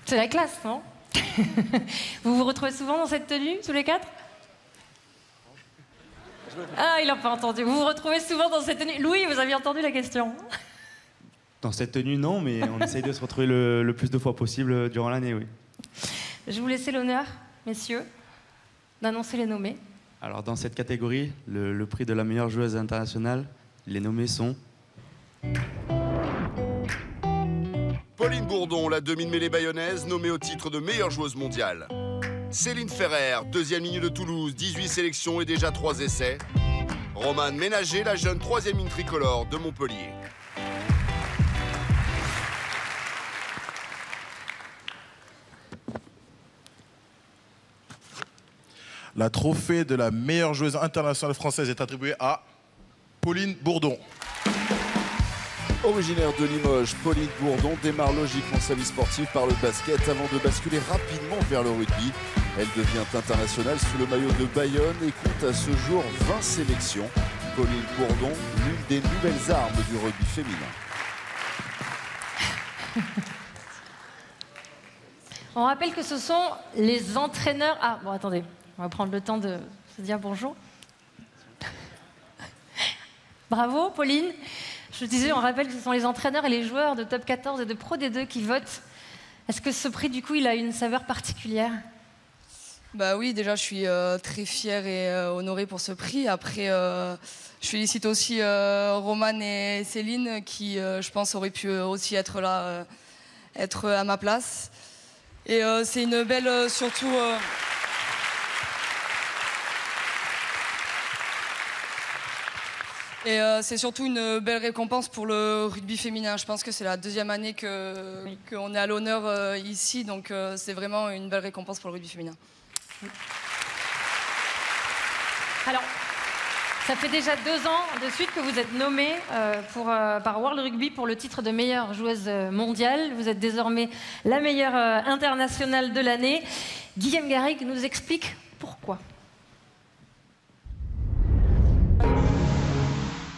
C'est la classe, non? Vous vous retrouvez souvent dans cette tenue, tous les 4? Ah, il n'a pas entendu. Vous vous retrouvez souvent dans cette tenue. Louis, vous aviez entendu la question? Dans cette tenue, non, mais on essaye de se retrouver le plus de fois possible durant l'année, oui. Je vais vous laisser l'honneur, messieurs, d'annoncer les nommés. Alors, dans cette catégorie, le prix de la meilleure joueuse internationale, les nommés sont... Pauline Bourdon, la demi-mêlée bayonnaise, nommée au titre de meilleure joueuse mondiale. Céline Ferrer, deuxième ligne de Toulouse, 18 sélections et déjà 3 essais. Romane Ménager, la jeune troisième ligne tricolore de Montpellier. La trophée de la meilleure joueuse internationale française est attribuée à Pauline Bourdon. Originaire de Limoges, Pauline Bourdon démarre logiquement sa vie sportive par le basket avant de basculer rapidement vers le rugby. Elle devient internationale sous le maillot de Bayonne et compte à ce jour 20 sélections. Pauline Bourdon, l'une des nouvelles armes du rugby féminin. On rappelle que ce sont les entraîneurs... Ah, bon, attendez, on va prendre le temps de se dire bonjour. Bravo, Pauline. Je disais, on rappelle que ce sont les entraîneurs et les joueurs de Top 14 et de Pro D2 qui votent. Est-ce que ce prix, du coup, il a une saveur particulière? Bah oui, déjà, je suis très fière et honorée pour ce prix. Après, je félicite aussi Romane et Céline qui, je pense, auraient pu aussi être là, être à ma place. Et c'est une belle, surtout... Et c'est surtout une belle récompense pour le rugby féminin. Je pense que c'est la deuxième année qu'on est à l'honneur ici, donc c'est vraiment une belle récompense pour le rugby féminin. Alors, Ça fait déjà 2 ans de suite que vous êtes nommée par World Rugby pour le titre de meilleure joueuse mondiale. Vous êtes désormais la meilleure internationale de l'année. Guillaume Garrigue nous explique pourquoi.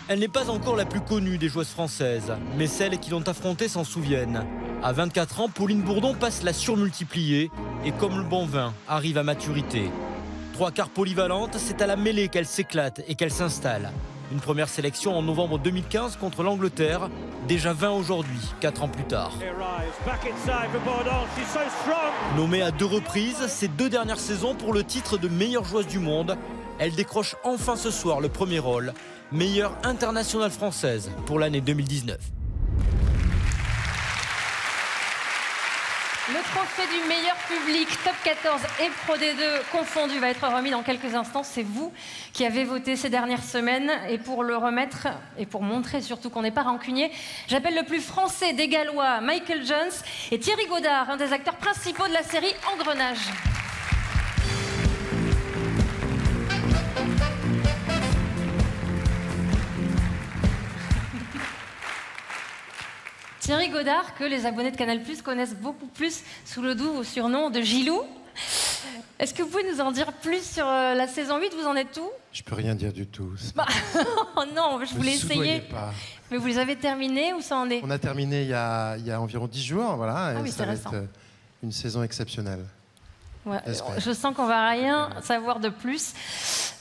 Elle n'est pas encore la plus connue des joueuses françaises, mais celles qui l'ont affrontée s'en souviennent. À 24 ans, Pauline Bourdon passe la surmultipliée et comme le bon vin, arrive à maturité. 3 quarts polyvalente, c'est à la mêlée qu'elle s'éclate et qu'elle s'installe. Une première sélection en novembre 2015 contre l'Angleterre, déjà 20 aujourd'hui, 4 ans plus tard. Nommée à 2 reprises, ces 2 dernières saisons pour le titre de meilleure joueuse du monde, elle décroche enfin ce soir le premier rôle, meilleure internationale française pour l'année 2019. Le trophée du meilleur public, top 14 et Pro D2 confondus, va être remis dans quelques instants. C'est vous qui avez voté ces dernières semaines. Et pour le remettre, et pour montrer surtout qu'on n'est pas rancunier, j'appelle le plus français des Gallois, Michael Jones, et Thierry Godard, un des acteurs principaux de la série Engrenage. Thierry Godard, que les abonnés de Canal+ connaissent beaucoup plus sous le doux surnom de Gilou. Est-ce que vous pouvez nous en dire plus sur la saison 8? Vous en êtes où? Je peux rien dire du tout. Bah, oh non, je voulais essayer. Pas. Mais vous les avez terminés ou ça en est? On a terminé il y a environ 10 jours, voilà. Ah et oui, ça c'est va récent. être une saison exceptionnelle. Ouais, je sens qu'on va rien savoir de plus.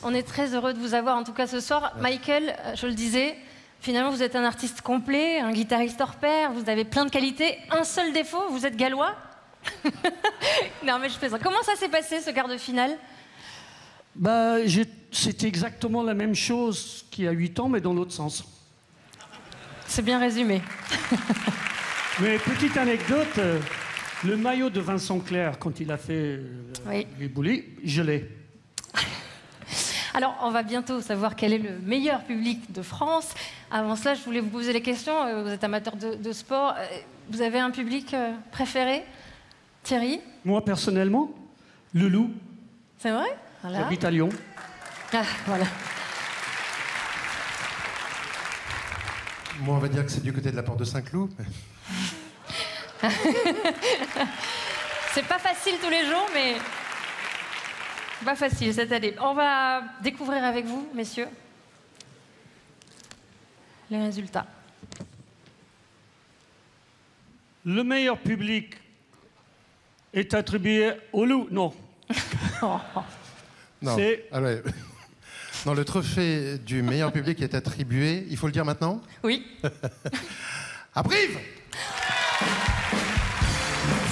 On est très heureux de vous avoir en tout cas ce soir. Michael, je le disais, finalement vous êtes un artiste complet, un guitariste hors pair, vous avez plein de qualités. Un seul défaut, vous êtes gallois. Non mais je plaisante. Comment ça s'est passé ce quart de finale? Bah, c'était exactement la même chose qu'il y a 8 ans, mais dans l'autre sens. C'est bien résumé. Mais petite anecdote, le maillot de Vincent Clerc, quand il a fait les boulis, je l'ai. Alors, on va bientôt savoir quel est le meilleur public de France. Avant cela, je voulais vous poser les questions. Vous êtes amateur de sport. Vous avez un public préféré, Thierry? Moi, personnellement, le Loup. C'est vrai? Voilà. J'habite à Lyon. Ah, voilà. Moi, on va dire que c'est du côté de la porte de Saint-Cloud. C'est pas facile tous les jours, mais pas facile cette année. On va découvrir avec vous, messieurs, les résultats. Le meilleur public est attribué au Loup. Non. Non. Non, le trophée du meilleur public est attribué, il faut le dire maintenant? Oui. À Brive!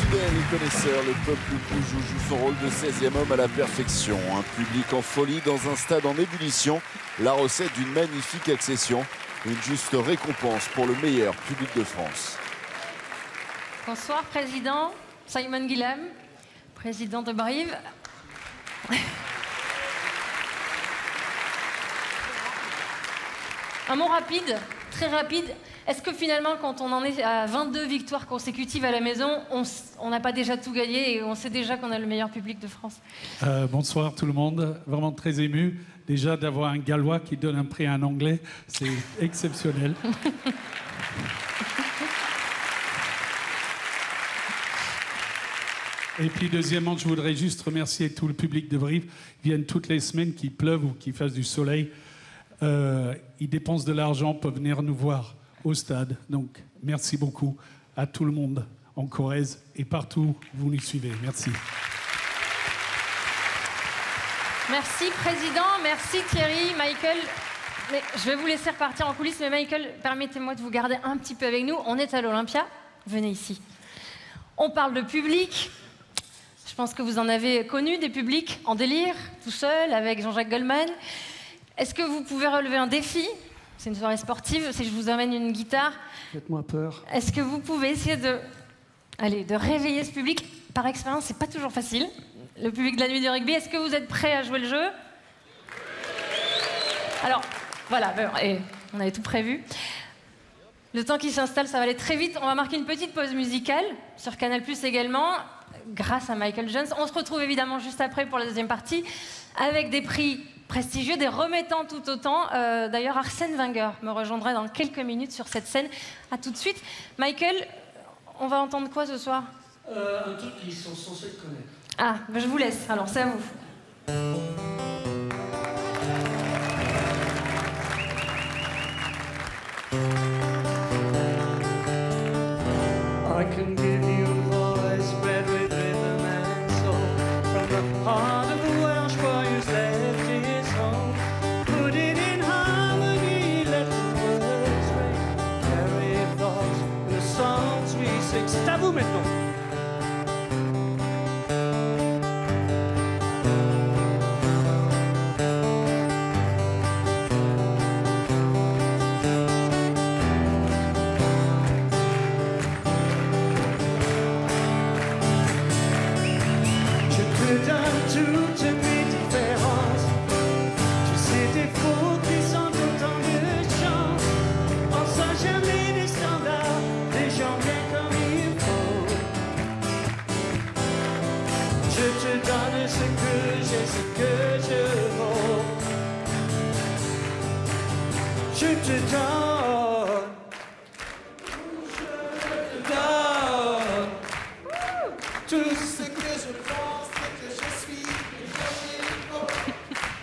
Fidèle et connaisseur, le peuple Poujou joue son rôle de 16e homme à la perfection. Un public en folie dans un stade en ébullition. La recette d'une magnifique accession. Une juste récompense pour le meilleur public de France. Bonsoir, président Simon Guilhem, président de Brive. Un mot rapide, très rapide. Est-ce que finalement, quand on en est à 22 victoires consécutives à la maison, on n'a pas déjà tout gagné et on sait déjà qu'on a le meilleur public de France? Bonsoir tout le monde, vraiment très ému. Déjà d'avoir un Gallois qui donne un prix à un Anglais, c'est exceptionnel. Et puis deuxièmement, je voudrais juste remercier tout le public de Brive. Ils viennent toutes les semaines, qu'il pleuve ou qu'il fasse du soleil. Ils dépensent de l'argent pour venir nous voir au stade. Donc, merci beaucoup à tout le monde en Corrèze et partout où vous nous suivez. Merci. Merci, président. Merci, Thierry, Michael. Mais je vais vous laisser repartir en coulisses. Mais Michael, permettez-moi de vous garder un petit peu avec nous. On est à l'Olympia. Venez ici. On parle de public. Je pense que vous en avez connu des publics en délire, tout seul, avec Jean-Jacques Goldman. Est-ce que vous pouvez relever un défi? C'est une soirée sportive, si je vous amène une guitare. Faites-moi peur. Est-ce que vous pouvez essayer de réveiller ce public? Par expérience, c'est pas toujours facile. Le public de la nuit du rugby, est-ce que vous êtes prêts à jouer le jeu? Alors, voilà, et on avait tout prévu. Le temps qui s'installe, ça va aller très vite. On va marquer une petite pause musicale, sur Canal+ également, grâce à Michael Jones. On se retrouve évidemment juste après pour la deuxième partie, avec des prix prestigieux, des remettants tout autant. D'ailleurs, Arsène Wenger me rejoindra dans quelques minutes sur cette scène. À tout de suite. Michael, on va entendre quoi ce soir? Un truc qu'ils sont censés connaître. Ah, ben je vous laisse. Alors, c'est à vous. I can give you a voice bred with rhythm and soul. From the heart of the Welsh boy who's left his home. Put it in harmony, let the words ring. Carry thoughts in the songs we sing. C'est à vous maintenant. Tout ce que je pense, c'est que je suis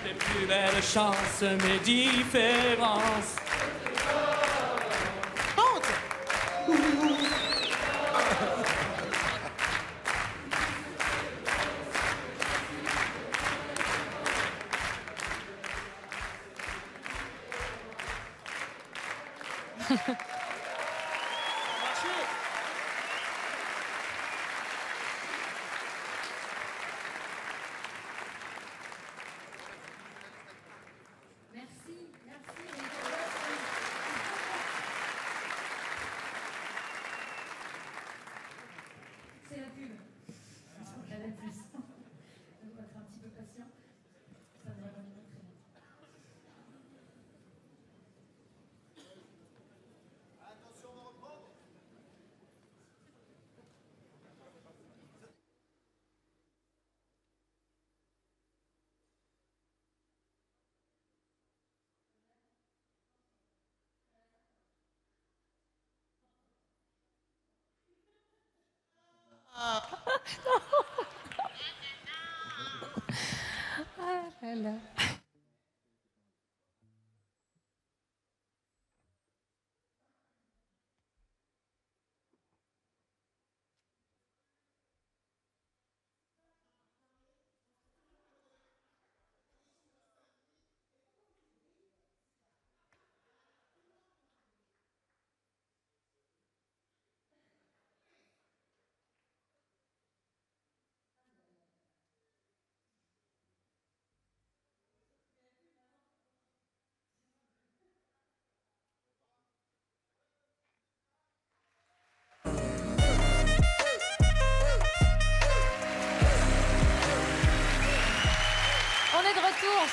les plus belles chances, mes différences. Ah là là.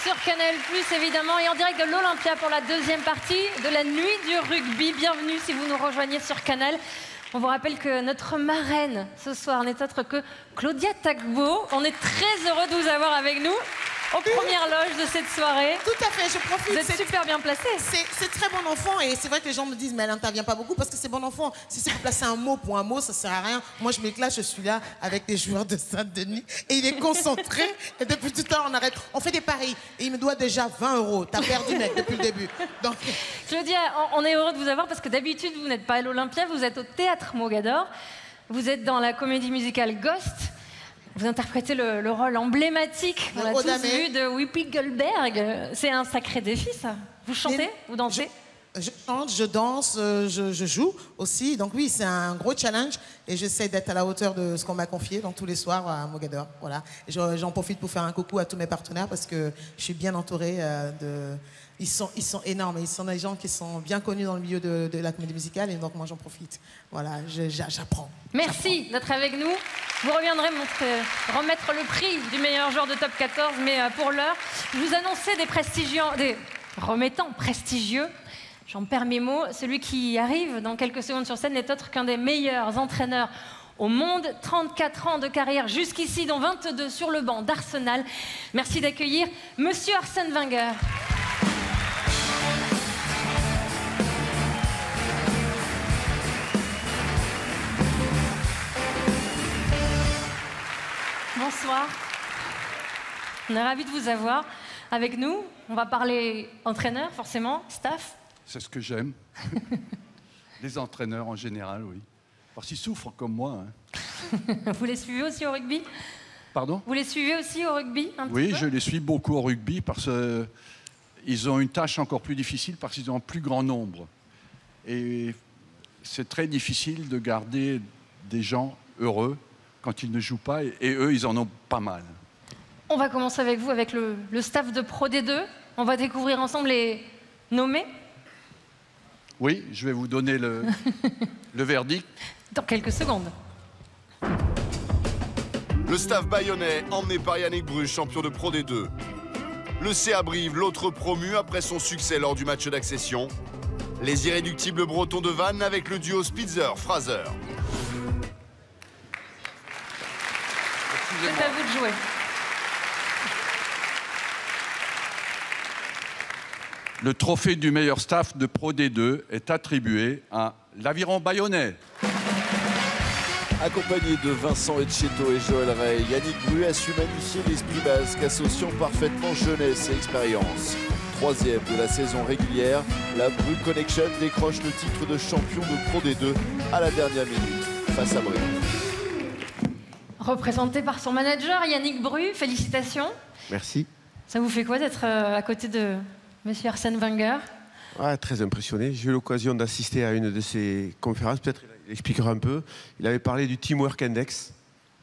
Sur Canal+, évidemment, et en direct de l'Olympia pour la deuxième partie de la nuit du rugby. Bienvenue si vous nous rejoignez sur Canal. On vous rappelle que notre marraine ce soir n'est autre que Claudia Tagbo. On est très heureux de vous avoir avec nous aux premières loges de cette soirée. Tout à fait, je profite. Vous êtes super bien placée. C'est très bon enfant et c'est vrai que les gens me disent mais elle n'intervient pas beaucoup parce que c'est bon enfant. Si c'est pour placer un mot pour un mot, ça sert à rien. Moi je m'éclate, je suis là avec des joueurs de Saint-Denis et il est concentré et depuis tout à l'heure on arrête. On fait des paris et il me doit déjà 20 €. T'as perdu mec depuis le début. Donc... Claudia, on est heureux de vous avoir parce que d'habitude vous n'êtes pas à l'Olympia, vous êtes au Théâtre Mogador. Vous êtes dans la comédie musicale Ghost. Vous interprétez le rôle emblématique, on l'a tous vu, de Whoopi Goldberg. C'est un sacré défi, ça. Vous chantez, vous dansez? Je chante, je danse, je joue aussi. Donc oui, c'est un gros challenge et j'essaie d'être à la hauteur de ce qu'on m'a confié dans tous les soirs à Mogador. Voilà. J'en profite pour faire un coucou à tous mes partenaires parce que je suis bien entourée de... Ils sont énormes. Ils sont des gens qui sont bien connus dans le milieu de la comédie musicale et donc moi j'en profite. Voilà, j'apprends. Merci d'être avec nous. Vous reviendrez remettre le prix du meilleur joueur de top 14, mais pour l'heure, je vous annonçais des remettants prestigieux. J'en perds mes mots. Celui qui arrive dans quelques secondes sur scène n'est autre qu'un des meilleurs entraîneurs au monde. 34 ans de carrière jusqu'ici, dont 22 sur le banc d'Arsenal. Merci d'accueillir Monsieur Arsène Wenger. Bonsoir. On est ravis de vous avoir avec nous. On va parler entraîneur, forcément, staff. C'est ce que j'aime. Les entraîneurs en général, oui. Parce qu'ils souffrent comme moi. Hein. Vous les suivez aussi au rugby? Pardon? Vous les suivez aussi au rugby un Oui, petit peu? je les suis beaucoup au rugby parce qu'ils ont une tâche encore plus difficile parce qu'ils ont un plus grand nombre. Et c'est très difficile de garder des gens heureux quand ils ne jouent pas. Et eux, ils en ont pas mal. On va commencer avec vous, avec le staff de Pro D2. On va découvrir ensemble les nommés. Oui, je vais vous donner le verdict. Dans quelques secondes. Le staff bayonnais, emmené par Yannick Bru, champion de Pro D2. Le CA Brive, l'autre promu après son succès lors du match d'accession. Les irréductibles bretons de Vannes avec le duo Spitzer-Fraser. C'est à vous de jouer. Le trophée du meilleur staff de Pro D2 est attribué à l'Aviron Bayonnais. Accompagné de Vincent Etcheto et Joël Rey, Yannick Bru a su magnifier l'esprit basque, associant parfaitement jeunesse et expérience. Troisième de la saison régulière, la Bru Connection décroche le titre de champion de Pro D2 à la dernière minute face à Brive. Représenté par son manager, Yannick Bru, félicitations. Merci. Ça vous fait quoi d'être à côté de Monsieur Arsène Wenger? Très impressionné. J'ai eu l'occasion d'assister à une de ses conférences. Peut-être il expliquera un peu. Il avait parlé du Teamwork Index.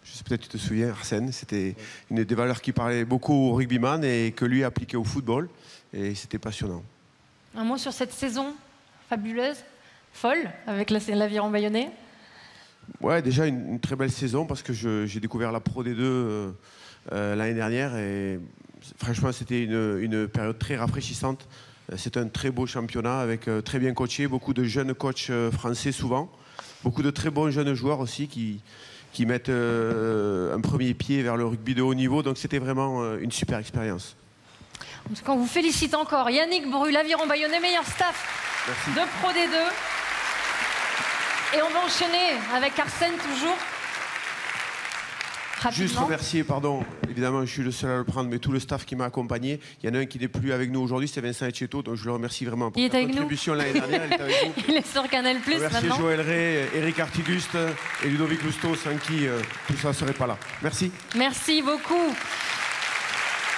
Je sais peut-être tu te souviens, Arsène. C'était une des valeurs qui parlait beaucoup au rugbyman et que lui a appliqué au football. Et c'était passionnant. Un mot sur cette saison fabuleuse, folle, avec l'Aviron Bayonnais. Ouais, déjà une très belle saison parce que j'ai découvert la Pro D2 l'année dernière et franchement c'était une période très rafraîchissante. C'est un très beau championnat avec très bien coaché, beaucoup de jeunes coachs français souvent, beaucoup de très bons jeunes joueurs aussi qui mettent un premier pied vers le rugby de haut niveau, donc c'était vraiment une super expérience. En tout cas, on vous félicite encore. Yannick Bru, l'Aviron Bayonnais, meilleur staff de Pro D2. Et on va enchaîner avec Arsène toujours. Rapidement. Juste remercier, pardon, évidemment je suis le seul à le prendre, mais tout le staff qui m'a accompagné. Il y en a un qui n'est plus avec nous aujourd'hui, c'est Vincent Etcheto, donc je le remercie vraiment pour sa contribution l'année dernière. Il est avec nous. Il est sur Canal Plus merci maintenant. Joël Rey, Eric Artiguste et Ludovic Lousteau, sans qui tout ça ne serait pas là. Merci. Merci beaucoup.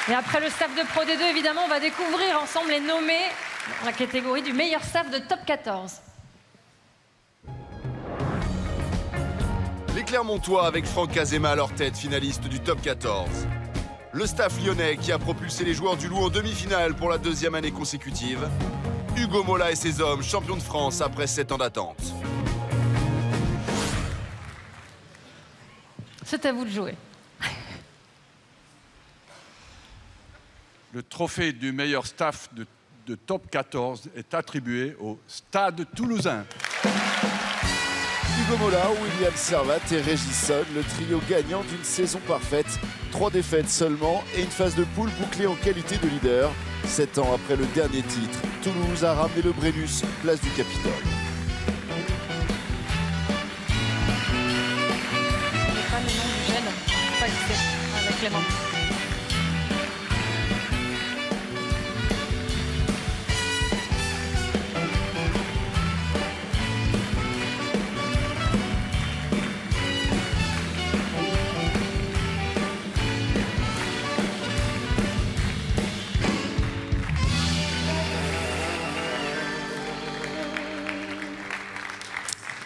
Et après le staff de Pro D2, évidemment, on va découvrir ensemble les nommés dans la catégorie du meilleur staff de Top 14. Les Clermontois avec Franck Azema à leur tête, finaliste du Top 14. Le staff lyonnais qui a propulsé les joueurs du Loup en demi-finale pour la deuxième année consécutive. Hugo Mola et ses hommes, champions de France après 7 ans d'attente. C'est à vous de jouer. Le trophée du meilleur staff de Top 14 est attribué au Stade Toulousain. Hugo Mola, William Servat et Régis Sonne, le trio gagnant d'une saison parfaite. 3 défaites seulement et une phase de poule bouclée en qualité de leader. 7 ans après le dernier titre, Toulouse a ramené le Brennus, place du Capitole. Les fans, les noms du gène, pas exister avec Clément.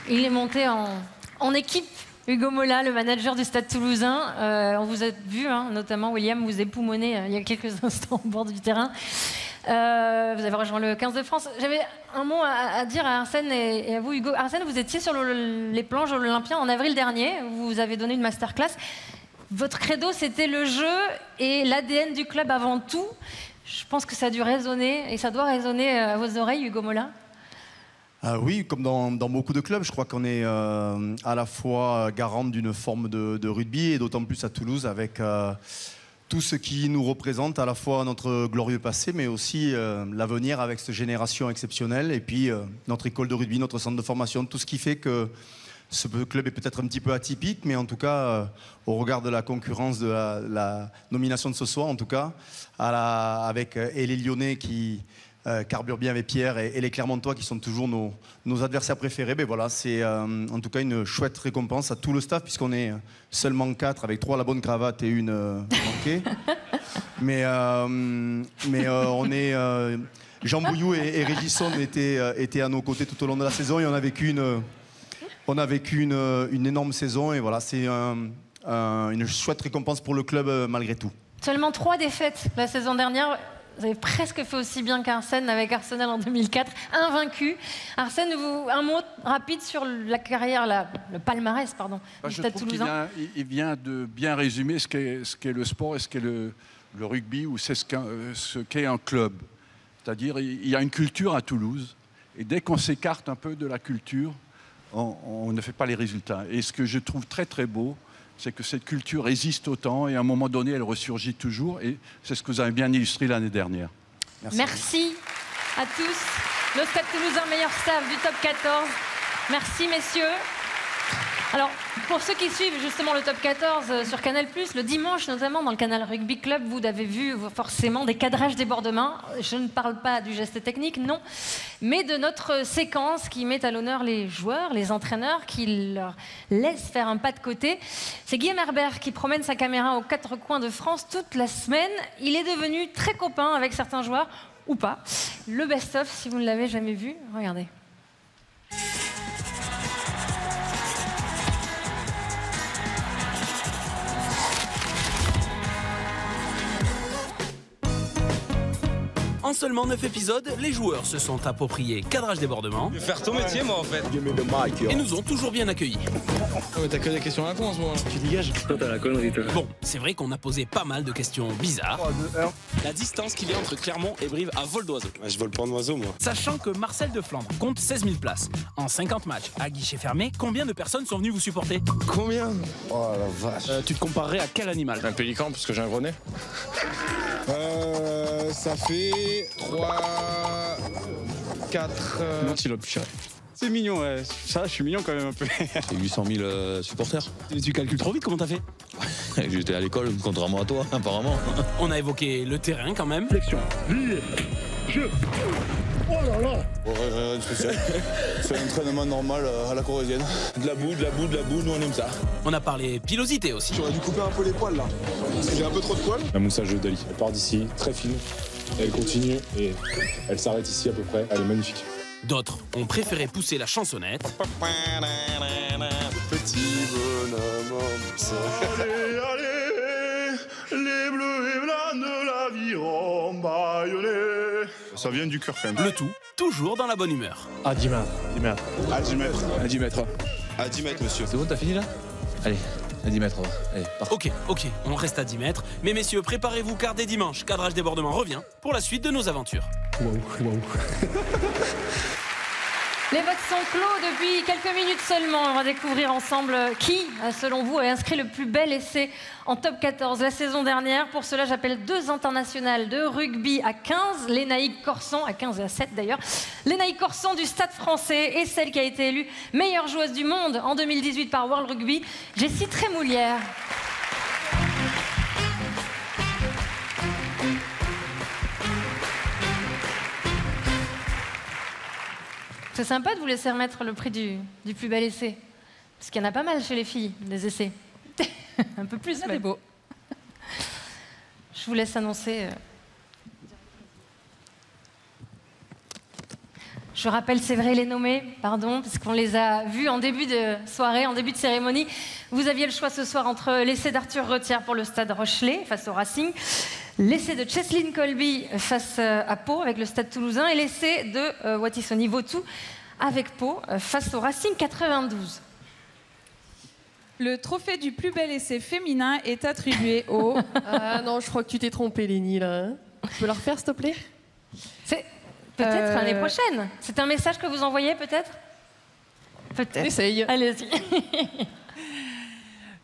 Il est monté en équipe, Hugo Mola, le manager du Stade Toulousain. On vous a vu, notamment William, vous époumonez il y a quelques instants au bord du terrain. Vous avez rejoint le 15 de France. J'avais un mot à dire à Arsène et à vous, Hugo. Arsène, vous étiez sur les planches de l'Olympia en avril dernier. Vous avez donné une masterclass. Votre credo, c'était le jeu et l'ADN du club avant tout. Je pense que ça a dû résonner et ça doit résonner à vos oreilles, Hugo Mola. Oui, comme dans beaucoup de clubs, je crois qu'on est à la fois garant d'une forme de rugby et d'autant plus à Toulouse avec tout ce qui nous représente, à la fois notre glorieux passé, mais aussi l'avenir avec cette génération exceptionnelle et puis notre école de rugby, notre centre de formation, tout ce qui fait que ce club est peut-être un petit peu atypique, mais en tout cas, au regard de la concurrence de la nomination de ce soir, en tout cas, avec et les Lyonnais qui carburent bien avec Pierre et les Clermontois qui sont toujours nos adversaires préférés, ben voilà, c'est en tout cas une chouette récompense à tout le staff, puisqu'on est seulement 4 avec 3 à la bonne cravate et une manquée. mais on est... Jean Bouillou et Régisson étaient à nos côtés tout au long de la saison et on a vécu une énorme saison et voilà, c'est une chouette récompense pour le club malgré tout. Seulement 3 défaites la saison dernière. Vous avez presque fait aussi bien qu'Arsène avec Arsenal en 2004, invaincu. Arsène, un mot rapide sur la carrière, le palmarès, pardon, du Stade Toulousain. Il vient de bien résumer ce qu'est le sport et ce qu'est le rugby, ou c'est ce qu'est un club. C'est-à-dire, il y a une culture à Toulouse, et dès qu'on s'écarte un peu de la culture, on ne fait pas les résultats. Et ce que je trouve très très beau, c'est que cette culture résiste au temps et à un moment donné, elle ressurgit toujours. Et c'est ce que vous avez bien illustré l'année dernière. Merci à tous. Le Stade Toulousain, meilleur staff du top 14. Merci, messieurs. Alors, pour ceux qui suivent justement le top 14 sur Canal+, le dimanche notamment dans le Canal Rugby Club, vous avez vu forcément des cadrages débordements. Je ne parle pas du geste technique, non, mais de notre séquence qui met à l'honneur les joueurs, les entraîneurs, qui leur laissent faire un pas de côté. C'est Guillaume Herbert qui promène sa caméra aux 4 coins de France toute la semaine. Il est devenu très copain avec certains joueurs, ou pas. Le best-of, si vous ne l'avez jamais vu, regardez. En seulement 9 épisodes, les joueurs se sont appropriés cadrage débordement. Je vais faire ton métier, moi, en fait. Et nous ont toujours bien accueillis. Oh, mais t'as que des questions à la con en ce moment. Tu dégages. Toi, t'as la connerie, toi. Bon, c'est vrai qu'on a posé pas mal de questions bizarres. 3, 2, 1. La distance qu'il y a entre Clermont et Brive à vol d'oiseau. Bah, je vole pas en oiseau, moi. Sachant que Marcel de Flandre compte 16 000 places. En 50 matchs à guichet fermé, combien de personnes sont venues vous supporter? Combien? Oh la vache. Tu te comparerais à quel animal? Un pélican, parce que j'ai un grenat. Ça fait 3, 4... L'antilope, c'est mignon, ouais. Ça, je suis mignon quand même un peu. C'est 800 000 supporters. Tu calcules trop vite, comment t'as fait? J'étais à l'école, contrairement à toi, apparemment. On a évoqué le terrain quand même. Flexion, lié, jeu. Oh là là. Rien de spécial. C'est un entraînement normal à la corésienne. De la boue, nous on aime ça. On a parlé pilosité aussi. J'aurais dû couper un peu les poils là. Parce que j'ai un peu trop de poils. La moustache de Dali. Elle part d'ici, très fine. Elle continue et elle s'arrête ici à peu près. Elle est magnifique. D'autres ont préféré pousser la chansonnette. Petit bonhomme. Allez, allez, les bleus et blancs de la vie rembaillonnés. Ça vient du cœur quand même. Le tout, toujours dans la bonne humeur. À 10 mètres. 10 mètres. À 10 mètres. À 10 mètres. À 10 mètres, monsieur. C'est bon, t'as fini là? Allez. À 10 mètres, allez, Ok, on reste à 10 mètres. Mais messieurs, préparez-vous car dès dimanche, Cadrage Débordement revient pour la suite de nos aventures. Wow. Les votes sont clos depuis quelques minutes seulement. On va découvrir ensemble qui, selon vous, a inscrit le plus bel essai en top 14 la saison dernière. Pour cela, j'appelle 2 internationales de rugby à 15. Lénaïque Corson, à 15 et à 7 d'ailleurs. Lénaïque Corson du Stade français et celle qui a été élue meilleure joueuse du monde en 2018 par World Rugby, Jessie Trémoulière. C'est sympa de vous laisser remettre le prix du plus bel essai. Parce qu'il y en a pas mal chez les filles, des essais. Un peu plus, mais beau. Je vous laisse annoncer. Je rappelle, c'est vrai, les nommés, pardon, parce qu'on les a vus en début de soirée, en début de cérémonie. Vous aviez le choix ce soir entre l'essai d'Arthur Retière pour le Stade Rochelet, face au Racing, l'essai de Cheslin Colby face à Pau avec le Stade Toulousain et l'essai de Watisoni Vautou avec Pau face au Racing 92. Le trophée du plus bel essai féminin est attribué au... Ah non, je crois que tu t'es trompée, Lénie, là. Tu peux la refaire, s'il te plaît? Peut-être l'année prochaine. C'est un message que vous envoyez, peut-être? Peut-être. Essaye. Allez-y.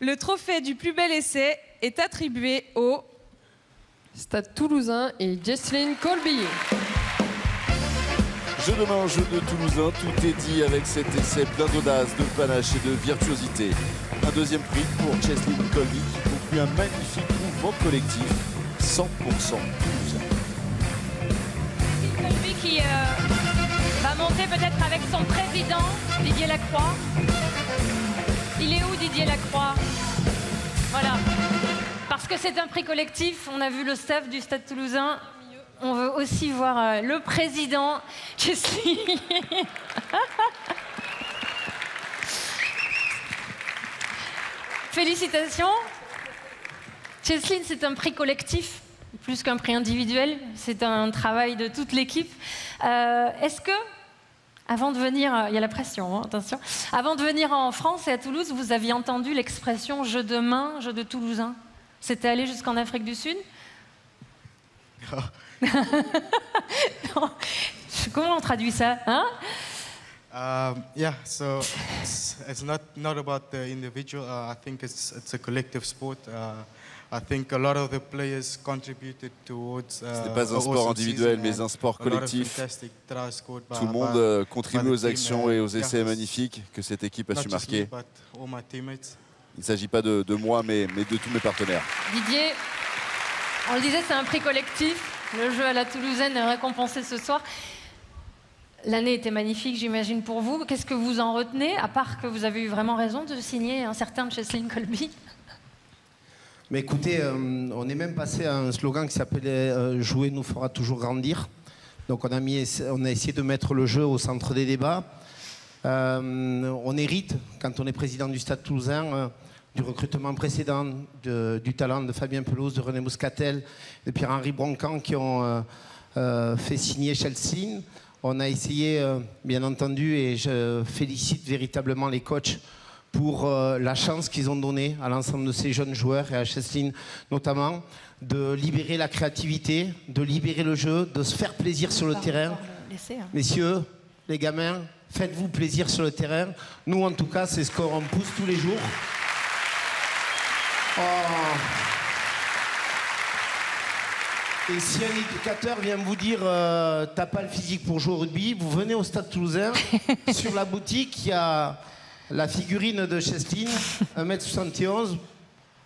Le trophée du plus bel essai est attribué au Stade Toulousain et Jesslyn Colby. Jeu de main, jeu de Toulousain, tout est dit avec cet essai plein d'audace, de panache et de virtuosité. Un deuxième prix pour Jesslyn Colby qui conclut un magnifique mouvement collectif 100% toulousain. Colby qui va monter peut-être avec son président, Didier Lacroix. Il est où, Didier Lacroix? Voilà. Parce que c'est un prix collectif, on a vu le staff du Stade Toulousain. On veut aussi voir le président, Jesslyn. Félicitations. Jesslyn, c'est un prix collectif, plus qu'un prix individuel. C'est un travail de toute l'équipe. Est-ce que, avant de venir, il y a la pression, hein, attention. Avant de venir en France et à Toulouse, vous aviez entendu l'expression jeu de main, jeu de Toulousain? C'était allé jusqu'en Afrique du Sud? Non. Comment on traduit ça, hein? Yeah, so it's not about the individual. I think it's a collective sport. I think a lot of the players contributed towards. Ce n'est pas un sport individuel, mais un sport collectif. Tout le monde contribue aux actions et aux essais magnifiques que cette équipe a su marquer. Il ne s'agit pas de moi, mais de tous mes partenaires. Didier, on le disait, c'est un prix collectif. Le jeu à la Toulousaine est récompensé ce soir. L'année était magnifique, j'imagine, pour vous. Qu'est-ce que vous en retenez, à part que vous avez eu vraiment raison de signer un certain Jesslyn Colby? Mais écoutez, on est même passé à un slogan qui s'appelait Jouer nous fera toujours grandir. Donc on a essayé de mettre le jeu au centre des débats. On hérite, quand on est président du Stade Toulousain, du recrutement précédent, du talent de Fabien Pelouse, de René Mouscatel, de Pierre-Henri Broncan qui ont fait signer Jesslyn. On a essayé, bien entendu, et je félicite véritablement les coachs pour la chance qu'ils ont donnée à l'ensemble de ces jeunes joueurs et à Jesslyn notamment, de libérer la créativité, de libérer le jeu, de se faire plaisir sur le terrain. Messieurs, les gamins, faites-vous plaisir sur le terrain. Nous, en tout cas, c'est ce qu'on pousse tous les jours. Oh. Et si un éducateur vient vous dire t'as pas le physique pour jouer au rugby, vous venez au Stade Toulousain. Sur la boutique, il y a la figurine de Jesslyn, 1m71.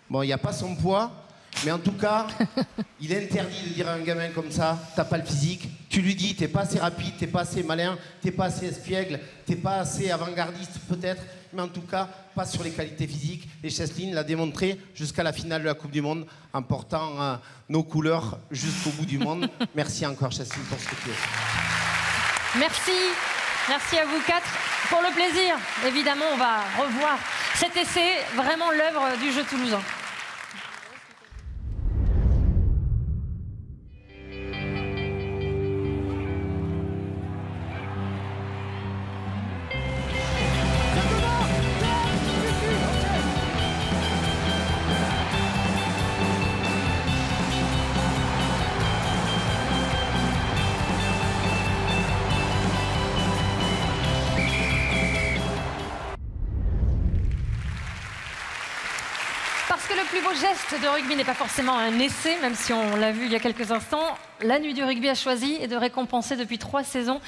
Bon, il n'y a pas son poids, mais en tout cas, il est interdit de dire à un gamin comme ça t'as pas le physique. Tu lui dis t'es pas assez rapide, t'es pas assez malin, t'es pas assez espiègle, t'es pas assez avant-gardiste peut-être, mais en tout cas, pas sur les qualités physiques. Et Jesslyn l'a démontré jusqu'à la finale de la Coupe du Monde en portant nos couleurs jusqu'au bout du monde. Merci encore, Jesslyn, pour ce que tu es. Merci. Merci à vous quatre pour le plaisir. Évidemment, on va revoir cet essai, vraiment l'œuvre du jeu toulousain. Le geste de rugby n'est pas forcément un essai, même si on l'a vu il y a quelques instants. La Nuit du Rugby a choisi de récompenser depuis 3 saisons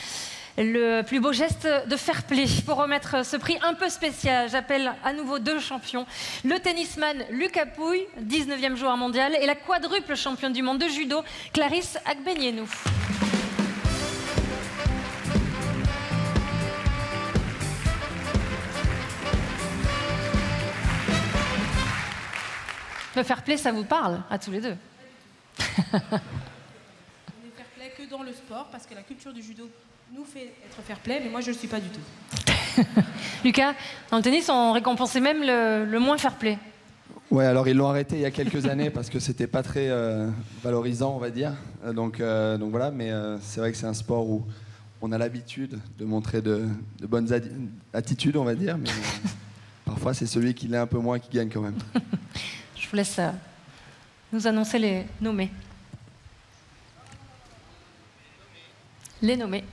le plus beau geste de fair play. Pour remettre ce prix un peu spécial, j'appelle à nouveau 2 champions. Le tennisman Lucas Pouille, 19e joueur mondial, et la quadruple championne du monde de judo, Clarisse Agbenienou. Le fair play, ça vous parle, à tous les deux? On est fair play que dans le sport, parce que la culture du judo nous fait être fair play, mais moi je ne le suis pas du tout. Lucas, dans le tennis, on récompensait même le moins fair play. Ouais, alors ils l'ont arrêté il y a quelques années parce que c'était pas très valorisant, on va dire. Donc voilà, mais c'est vrai que c'est un sport où on a l'habitude de montrer de bonnes attitudes, on va dire, mais parfois c'est celui qui l'est un peu moins qui gagne quand même. Je vous laisse nous annoncer les nommés. Les nommés.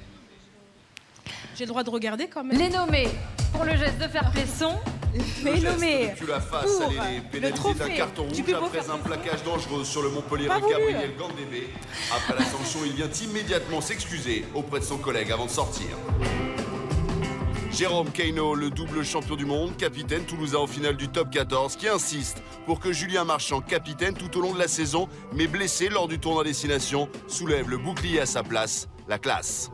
J'ai le droit de regarder quand même. Les nommés pour le geste de fair play sont... Les nommés Depuis la face, pour elle est le pénalisée trophée d'un carton du rouge plus beau après fair un play. plaquage dangereux sur le Montpellier Pas voulu. Gabriel Gandébé. Après la sanction, il vient immédiatement s'excuser auprès de son collègue avant de sortir. Jérôme Keyno, le double champion du monde, capitaine toulousain en finale du top 14, qui insiste pour que Julien Marchand, capitaine tout au long de la saison, mais blessé lors du tournoi destination, soulève le bouclier à sa place, la classe.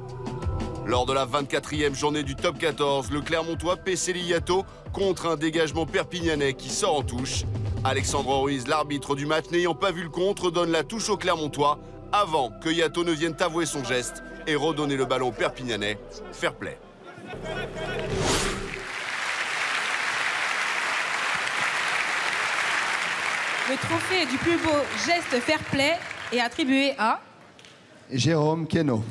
Lors de la 24e journée du top 14, le Clermontois Pesseli Yato contre un dégagement perpignanais qui sort en touche. Alexandre Ruiz, l'arbitre du match, n'ayant pas vu le contre, donne la touche au Clermontois avant que Yato ne vienne avouer son geste et redonner le ballon perpignanais. Fair play. Le trophée du plus beau geste fair play est attribué à... Jérôme Keyno.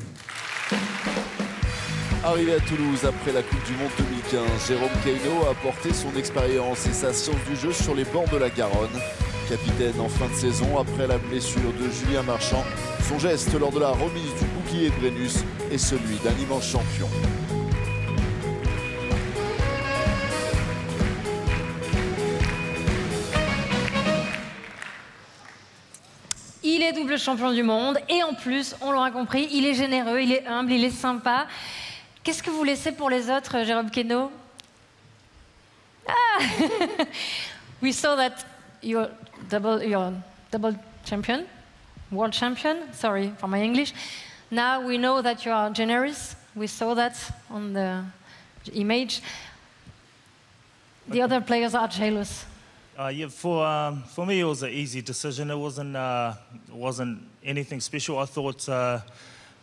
Arrivé à Toulouse après la Coupe du Monde 2015, Jérôme Keyno a apporté son expérience et sa science du jeu sur les bords de la Garonne. Capitaine en fin de saison après la blessure de Julien Marchand, son geste lors de la remise du bouclier de Brennus est celui d'un immense champion. Il est double champion du monde et en plus, on l'aura compris, il est généreux, il est humble, il est sympa. Qu'est-ce que vous laissez pour les autres, Jérôme Keyno? Ah We saw that you're double champion, world champion, sorry for my English. Now we know that you are generous. We saw that on the image. The other players are jealous. Yeah, for me, it was an easy decision. It wasn't anything special. I thought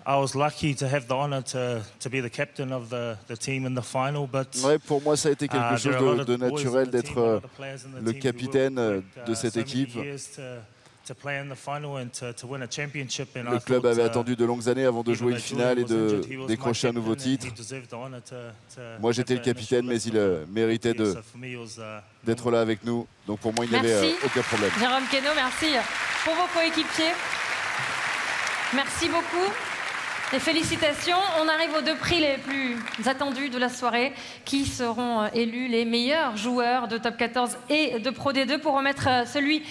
I was lucky to have the honor to be the captain of the team in the final. But ouais, pour moi, ça a été quelque chose de naturel d'être le capitaine de cette équipe. Le club avait attendu de longues années avant de jouer une finale et de décrocher un nouveau titre. Moi, j'étais le capitaine, mais il méritait d'être là avec nous. Donc pour moi, il n'y avait aucun problème. Jérôme Keyno, merci pour vos coéquipiers. Merci beaucoup. Et félicitations. On arrive aux deux prix les plus attendus de la soirée, qui seront élus les meilleurs joueurs de Top 14 et de Pro D2. Pour remettre celui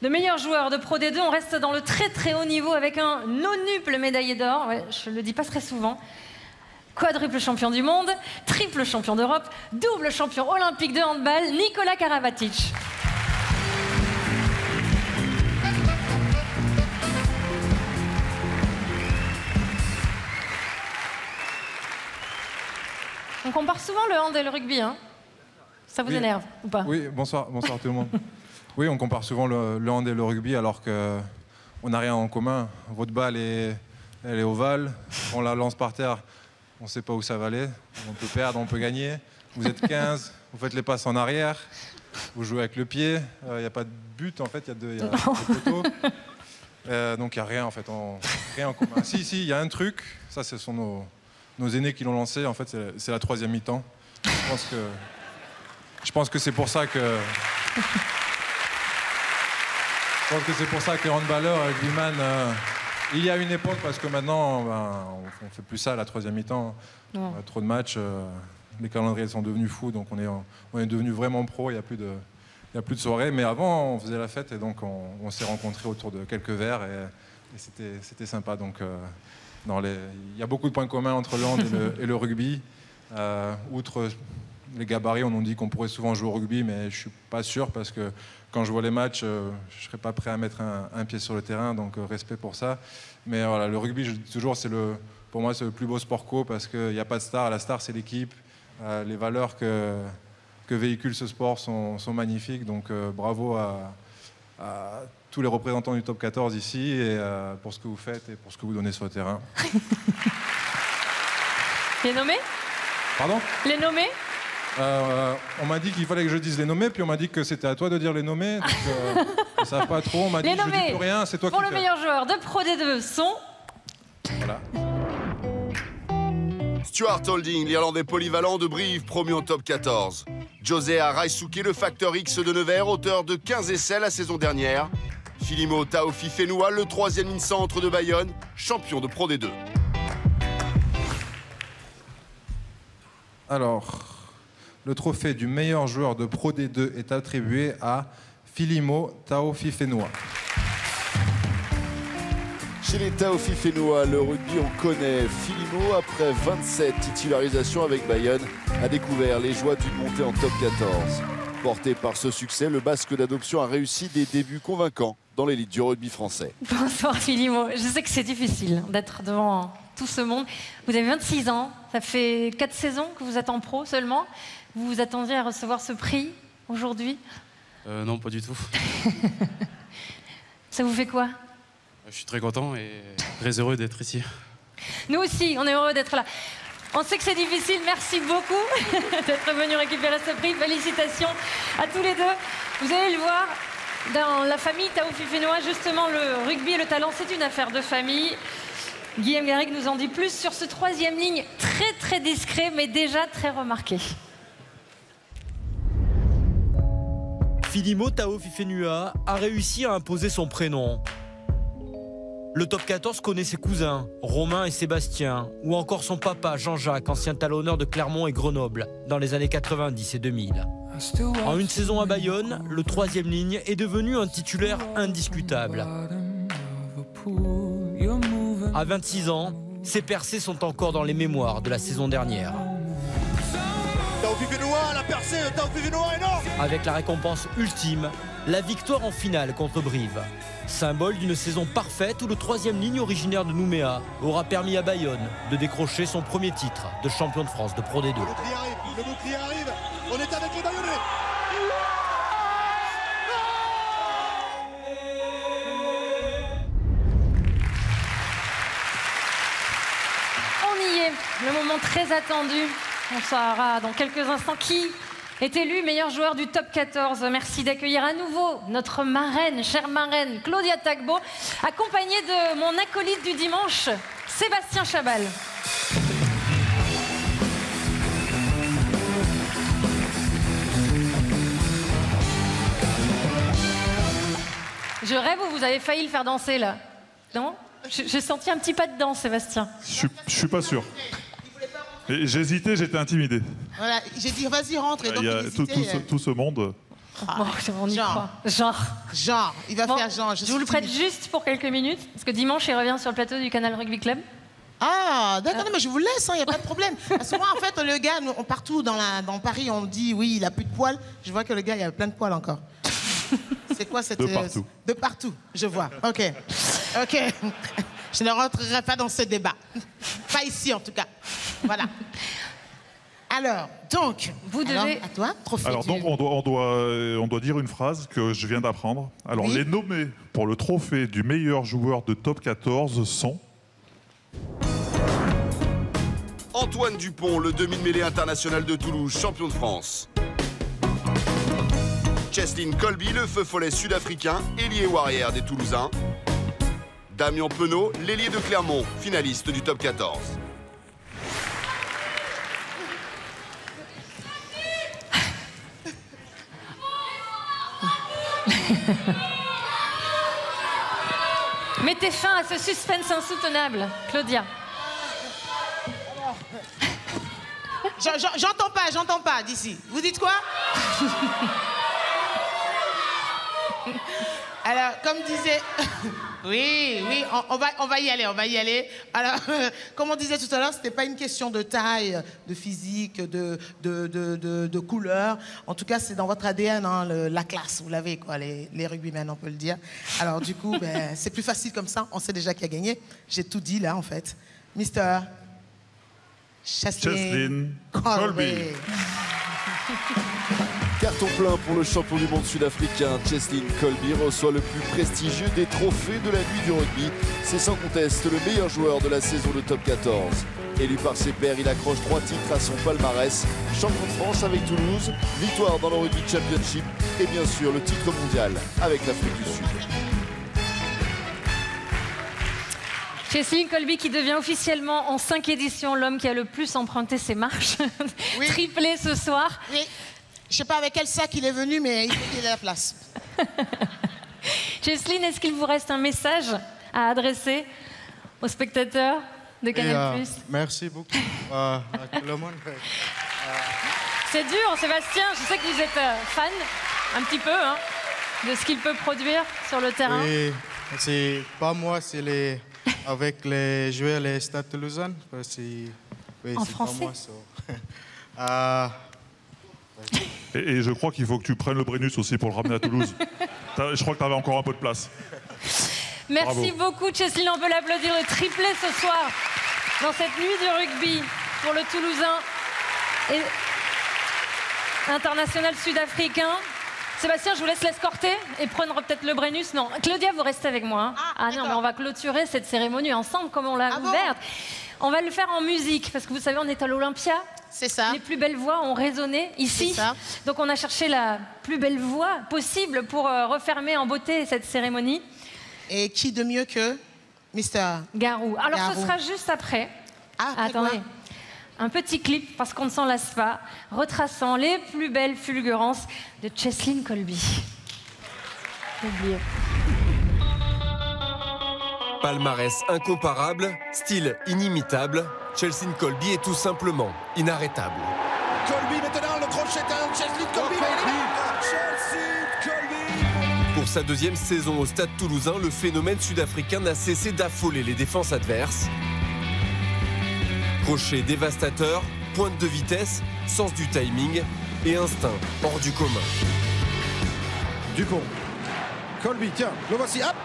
de meilleur joueur de Pro D2, on reste dans le très très haut niveau avec un nonuple médaillé d'or. Ouais, je le dis pas très souvent. Quadruple champion du monde, triple champion d'Europe, double champion olympique de handball, Nicolas Karabatic. On compare souvent le hand et le rugby, hein? Ça vous énerve ou pas? Oui, bonsoir tout le monde. Oui, on compare souvent le hand et le rugby alors qu'on n'a rien en commun. Votre balle, elle est ovale, on la lance par terre, on ne sait pas où ça va aller. On peut perdre, on peut gagner. Vous êtes 15, vous faites les passes en arrière, vous jouez avec le pied, il n'y a pas de but en fait, il y a des poteaux. Donc il n'y a rien en fait, rien en commun. Si, il y a un truc, ça ce sont nos aînés qui l'ont lancé, en fait c'est la troisième mi-temps. Je pense que c'est pour ça que... Je pense que c'est pour ça que les handballeurs, Gliman, il y a une époque, parce que maintenant, on ne fait plus ça à la troisième mi-temps. On a trop de matchs, les calendriers sont devenus fous, donc on est devenu vraiment pro, il n'y a plus de soirée. Mais avant, on faisait la fête et donc on s'est rencontrés autour de quelques verres et c'était sympa. Donc il y a beaucoup de points communs entre le hand et le rugby. Outre les gabarits, on nous dit qu'on pourrait souvent jouer au rugby, mais je ne suis pas sûr parce que quand je vois les matchs, je ne serais pas prêt à mettre un pied sur le terrain, donc respect pour ça. Mais voilà, le rugby, je dis toujours, pour moi, c'est le plus beau sport co parce qu'il n'y a pas de star. La star, c'est l'équipe. Les valeurs que véhicule ce sport sont magnifiques. Donc bravo à tous les représentants du Top 14 ici et pour ce que vous faites et pour ce que vous donnez sur le terrain. Les nommés? Pardon? Les nommés? On m'a dit qu'il fallait que je dise les nommés, puis on m'a dit que c'était à toi de dire les nommés. Donc, ils ne savent pas trop. On m'a dit les je nommés, dis plus rien, c'est toi qui pour le fais. meilleur joueur de Pro D2 sont... Voilà. Stuart Holding, l'Irlandais polyvalent de Brive, promu en top 14. José Araisuke, le facteur X de Nevers, auteur de 15 essais la saison dernière. Filimo Taofi Fenoua, le 3e in-centre de Bayonne, champion de Pro D2. Alors, le trophée du meilleur joueur de Pro D2 est attribué à Filimo Taofifenua. Chez les Taofifenua, le rugby, on connaît. Filimo, après 27 titularisations avec Bayonne, a découvert les joies d'une montée en top 14. Porté par ce succès, le Basque d'adoption a réussi des débuts convaincants dans l'élite du rugby français. Bonsoir Filimo. Je sais que c'est difficile d'être devant tout ce monde. Vous avez 26 ans, ça fait 4 saisons que vous êtes en pro seulement. Vous vous attendiez à recevoir ce prix aujourd'hui? Non, pas du tout. Ça vous fait quoi? Je suis très content et très heureux d'être ici. Nous aussi, on est heureux d'être là. On sait que c'est difficile, merci beaucoup d'être venu récupérer ce prix. Félicitations à tous les deux. Vous allez le voir, dans la famille Taofifenua, justement, le rugby et le talent, c'est une affaire de famille. Guillaume Garrigue nous en dit plus sur ce 3e ligne, très discret, mais déjà très remarqué. Filimo Taofifenua a réussi à imposer son prénom. Le top 14 connaît ses cousins, Romain et Sébastien, ou encore son papa, Jean-Jacques, ancien talonneur de Clermont et Grenoble, dans les années 90 et 2000. En une saison à Bayonne, le 3e ligne est devenu un titulaire indiscutable. À 26 ans, ses percées sont encore dans les mémoires de la saison dernière. Taofifenua, la percée de Taofifenua énorme. Avec la récompense ultime, la victoire en finale contre Brive. Symbole d'une saison parfaite où le 3e ligne originaire de Nouméa aura permis à Bayonne de décrocher son premier titre de champion de France de Pro D2. Le bouclier arrive, on est avec les Bayonnais. On y est, le moment très attendu. On saura dans quelques instants qui est élu meilleur joueur du top 14. Merci d'accueillir à nouveau notre marraine, chère marraine, Claudia Tagbo, accompagnée de mon acolyte du dimanche, Sébastien Chabal. Je rêve ou vous avez failli le faire danser là? Non? J'ai senti un petit pas de danse, Sébastien. Je suis pas sûr. J'hésitais, j'étais intimidé. Voilà, j'ai dit vas-y rentre et donc Il y a tout ce monde. Bon, on y croit. Genre, il va faire genre. Je vous le prête juste pour quelques minutes, parce que dimanche, il revient sur le plateau du Canal Rugby Club. Ah, d'accord, non, mais je vous laisse, il n'y a pas de problème. Parce que moi, en fait, le gars, partout dans Paris, on me dit oui, il a plus de poils. Je vois que le gars, il a plein de poils encore. C'est quoi cette... De partout. De partout, je vois. Ok. Je ne rentrerai pas dans ce débat. Pas ici, en tout cas. Voilà. Alors, donc, vous devez... À toi, trophée. Alors donc, on doit dire une phrase que je viens d'apprendre. Alors, les nommés pour le trophée du meilleur joueur de top 14 sont... Antoine Dupont, le demi-mêlée international de Toulouse, champion de France. Cheslin Colby, le feu follet sud-africain, ailier ou arrière des Toulousains. Damien Penaud, l'ailier de Clermont, finaliste du top 14. Mettez fin à ce suspense insoutenable, Claudia. J'entends pas d'ici. Vous dites quoi? Alors, comme disait... Oui, on va y aller. Alors, comme on disait tout à l'heure, c'était pas une question de taille, de physique, de couleur. En tout cas, c'est dans votre ADN, hein, la classe, vous l'avez, quoi, les rugbymen, on peut le dire. Alors, du coup, c'est plus facile comme ça. On sait déjà qui a gagné. J'ai tout dit, là, en fait. Mister Cheslin Colby. Carton plein pour le champion du monde sud-africain. Cheslin Colby reçoit le plus prestigieux des trophées de la nuit du rugby. C'est sans conteste le meilleur joueur de la saison de top 14. Élu par ses pairs, il accroche 3 titres à son palmarès. Champion de France avec Toulouse, victoire dans le Rugby Championship et bien sûr le titre mondial avec l'Afrique du Sud. Cheslin Colby qui devient officiellement en 5 éditions l'homme qui a le plus emprunté ses marches. Oui. Triplé ce soir. Oui. Je sais pas avec quel sac il est venu, mais il faut qu'il ait la place. Cheslin, est-ce qu'il vous reste un message à adresser aux spectateurs de Canal+. Merci beaucoup à tout le monde. C'est dur, Sébastien. Je sais que vous êtes fan, un petit peu, hein, de ce qu'il peut produire sur le terrain. Oui, c'est pas moi, c'est avec les joueurs, les Stade Toulousain. Oui, en français. pas moi, Et je crois qu'il faut que tu prennes le Brennus aussi pour le ramener à Toulouse. Je crois que tu avais encore un peu de place. Merci Bravo. beaucoup, Cheslin. On peut l'applaudir. Le triplé ce soir dans cette nuit du rugby pour le Toulousain et international sud-africain. Sébastien, je vous laisse l'escorter et prendre peut-être le Brennus. Non, Claudia, vous restez avec moi. Hein. Ah non, mais on va clôturer cette cérémonie ensemble comme on l'a ouverte. On va le faire en musique parce que vous savez, on est à l'Olympia. C'est ça. Les plus belles voix ont résonné ici. C'est ça. Donc on a cherché la plus belle voix possible pour refermer en beauté cette cérémonie. Et qui de mieux que Mr. Garou. Alors Garou. ce sera juste après. Ah, après attendez. quoi? Un petit clip, parce qu'on ne s'en lasse pas, retraçant les plus belles fulgurances de Cheslin Kolbe. Oublié. Palmarès incomparable, style inimitable, Cheslin Kolbe est tout simplement inarrêtable. Kolbe maintenant, le crochet de Cheslin Kolbe. Cheslin Kolbe. Pour sa deuxième saison au Stade Toulousain, le phénomène sud-africain n'a cessé d'affoler les défenses adverses. Crochet dévastateur, pointe de vitesse, sens du timing et instinct hors du commun. Dupont. Kolbe, tiens, le voici, hop.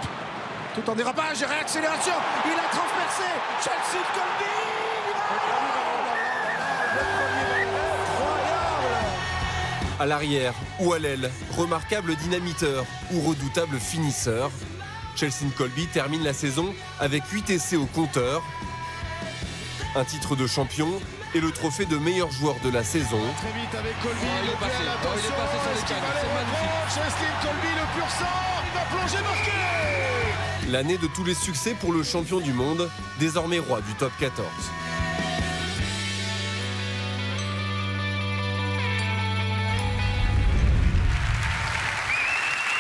Tout en dérapage et réaccélération. Il a transpercé. Cheslin Kolbe. À l'arrière ou à l'aile, remarquable dynamiteur ou redoutable finisseur, Cheslin Kolbe termine la saison avec 8 essais au compteur, un titre de champion et le trophée de meilleur joueur de la saison. Très vite avec Kolbe, il est passé sur les cannes, c'est magnifique. Cheslin Kolbe, le pur sang, il va plonger, marqué. L'année de tous les succès pour le champion du monde, désormais roi du top 14.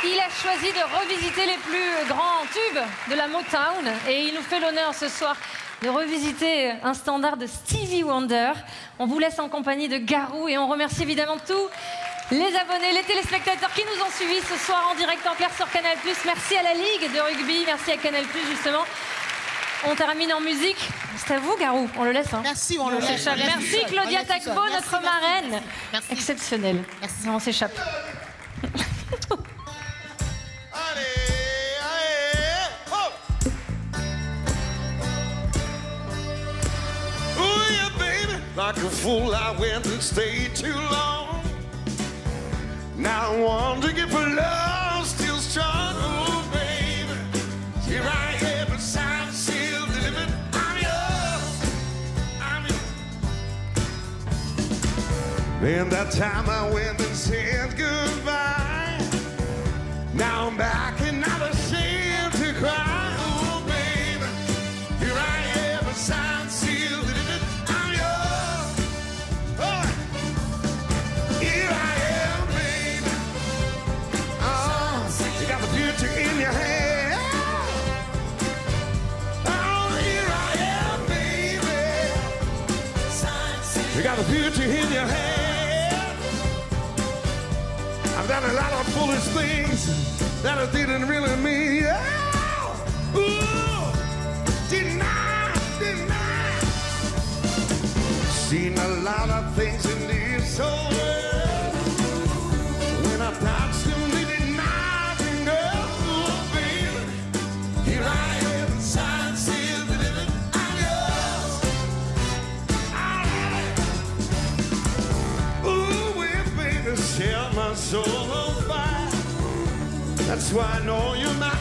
Il a choisi de revisiter les plus grands tubes de la Motown et il nous fait l'honneur ce soir de revisiter un standard de Stevie Wonder. On vous laisse en compagnie de Garou et on remercie évidemment tous les abonnés, les téléspectateurs qui nous ont suivis ce soir en direct en clair sur Canal+. Merci à la Ligue de rugby, merci à Canal+, justement. On termine en musique. C'est à vous, Garou. On le laisse. Hein. Merci, on le laisse. Merci, Claudia Tagbo, notre marraine. Merci. Exceptionnelle. Merci. On s'échappe. Like a fool, I went and stayed too long. Now I'm wondering if love still strong. Oh, baby, here I am, but I'm still living. I'm yours. I'm yours. And that time I went and said goodbye. Now I'm back and not ashamed to cry. Oh, baby, here I am, but I'm still living. In your hand. Oh, here I am, baby. You got the future in your hand. I've done a lot of foolish things that I didn't really mean. Oh, ooh, didn't I? Seen a lot of things in this whole world. When I touched them, they did not. Here I am, I'm still living. I'm yours. Ooh, well, baby, set my soul on fire. That's why I know you're my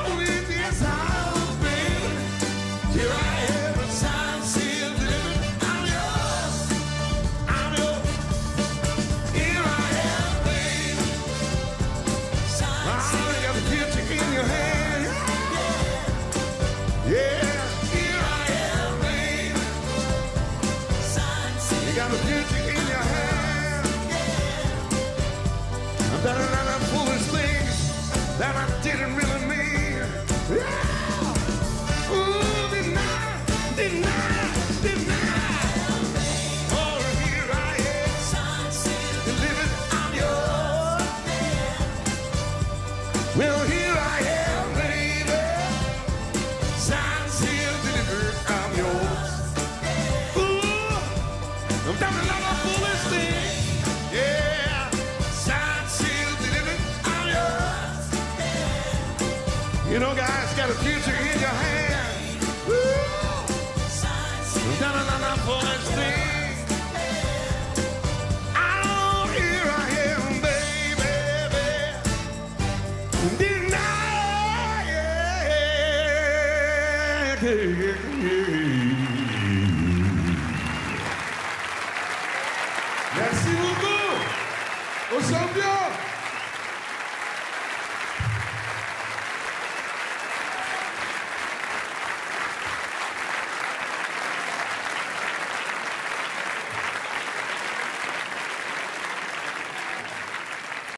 only desire, baby. Here I am, I'm still living. I'm yours. I'm yours. Here I am, baby. Oh, you got the future in your hand. Yeah, here I am, baby. You got a future in your hand. I've done a lot of foolish things that I didn't really mean. Yeah. Ooh, deny. Oh, here I am. You know, guys, got a future in your hand. Woo! Na-na-na-na for this thing. Oh, here I am, baby. Merci beaucoup aux champions.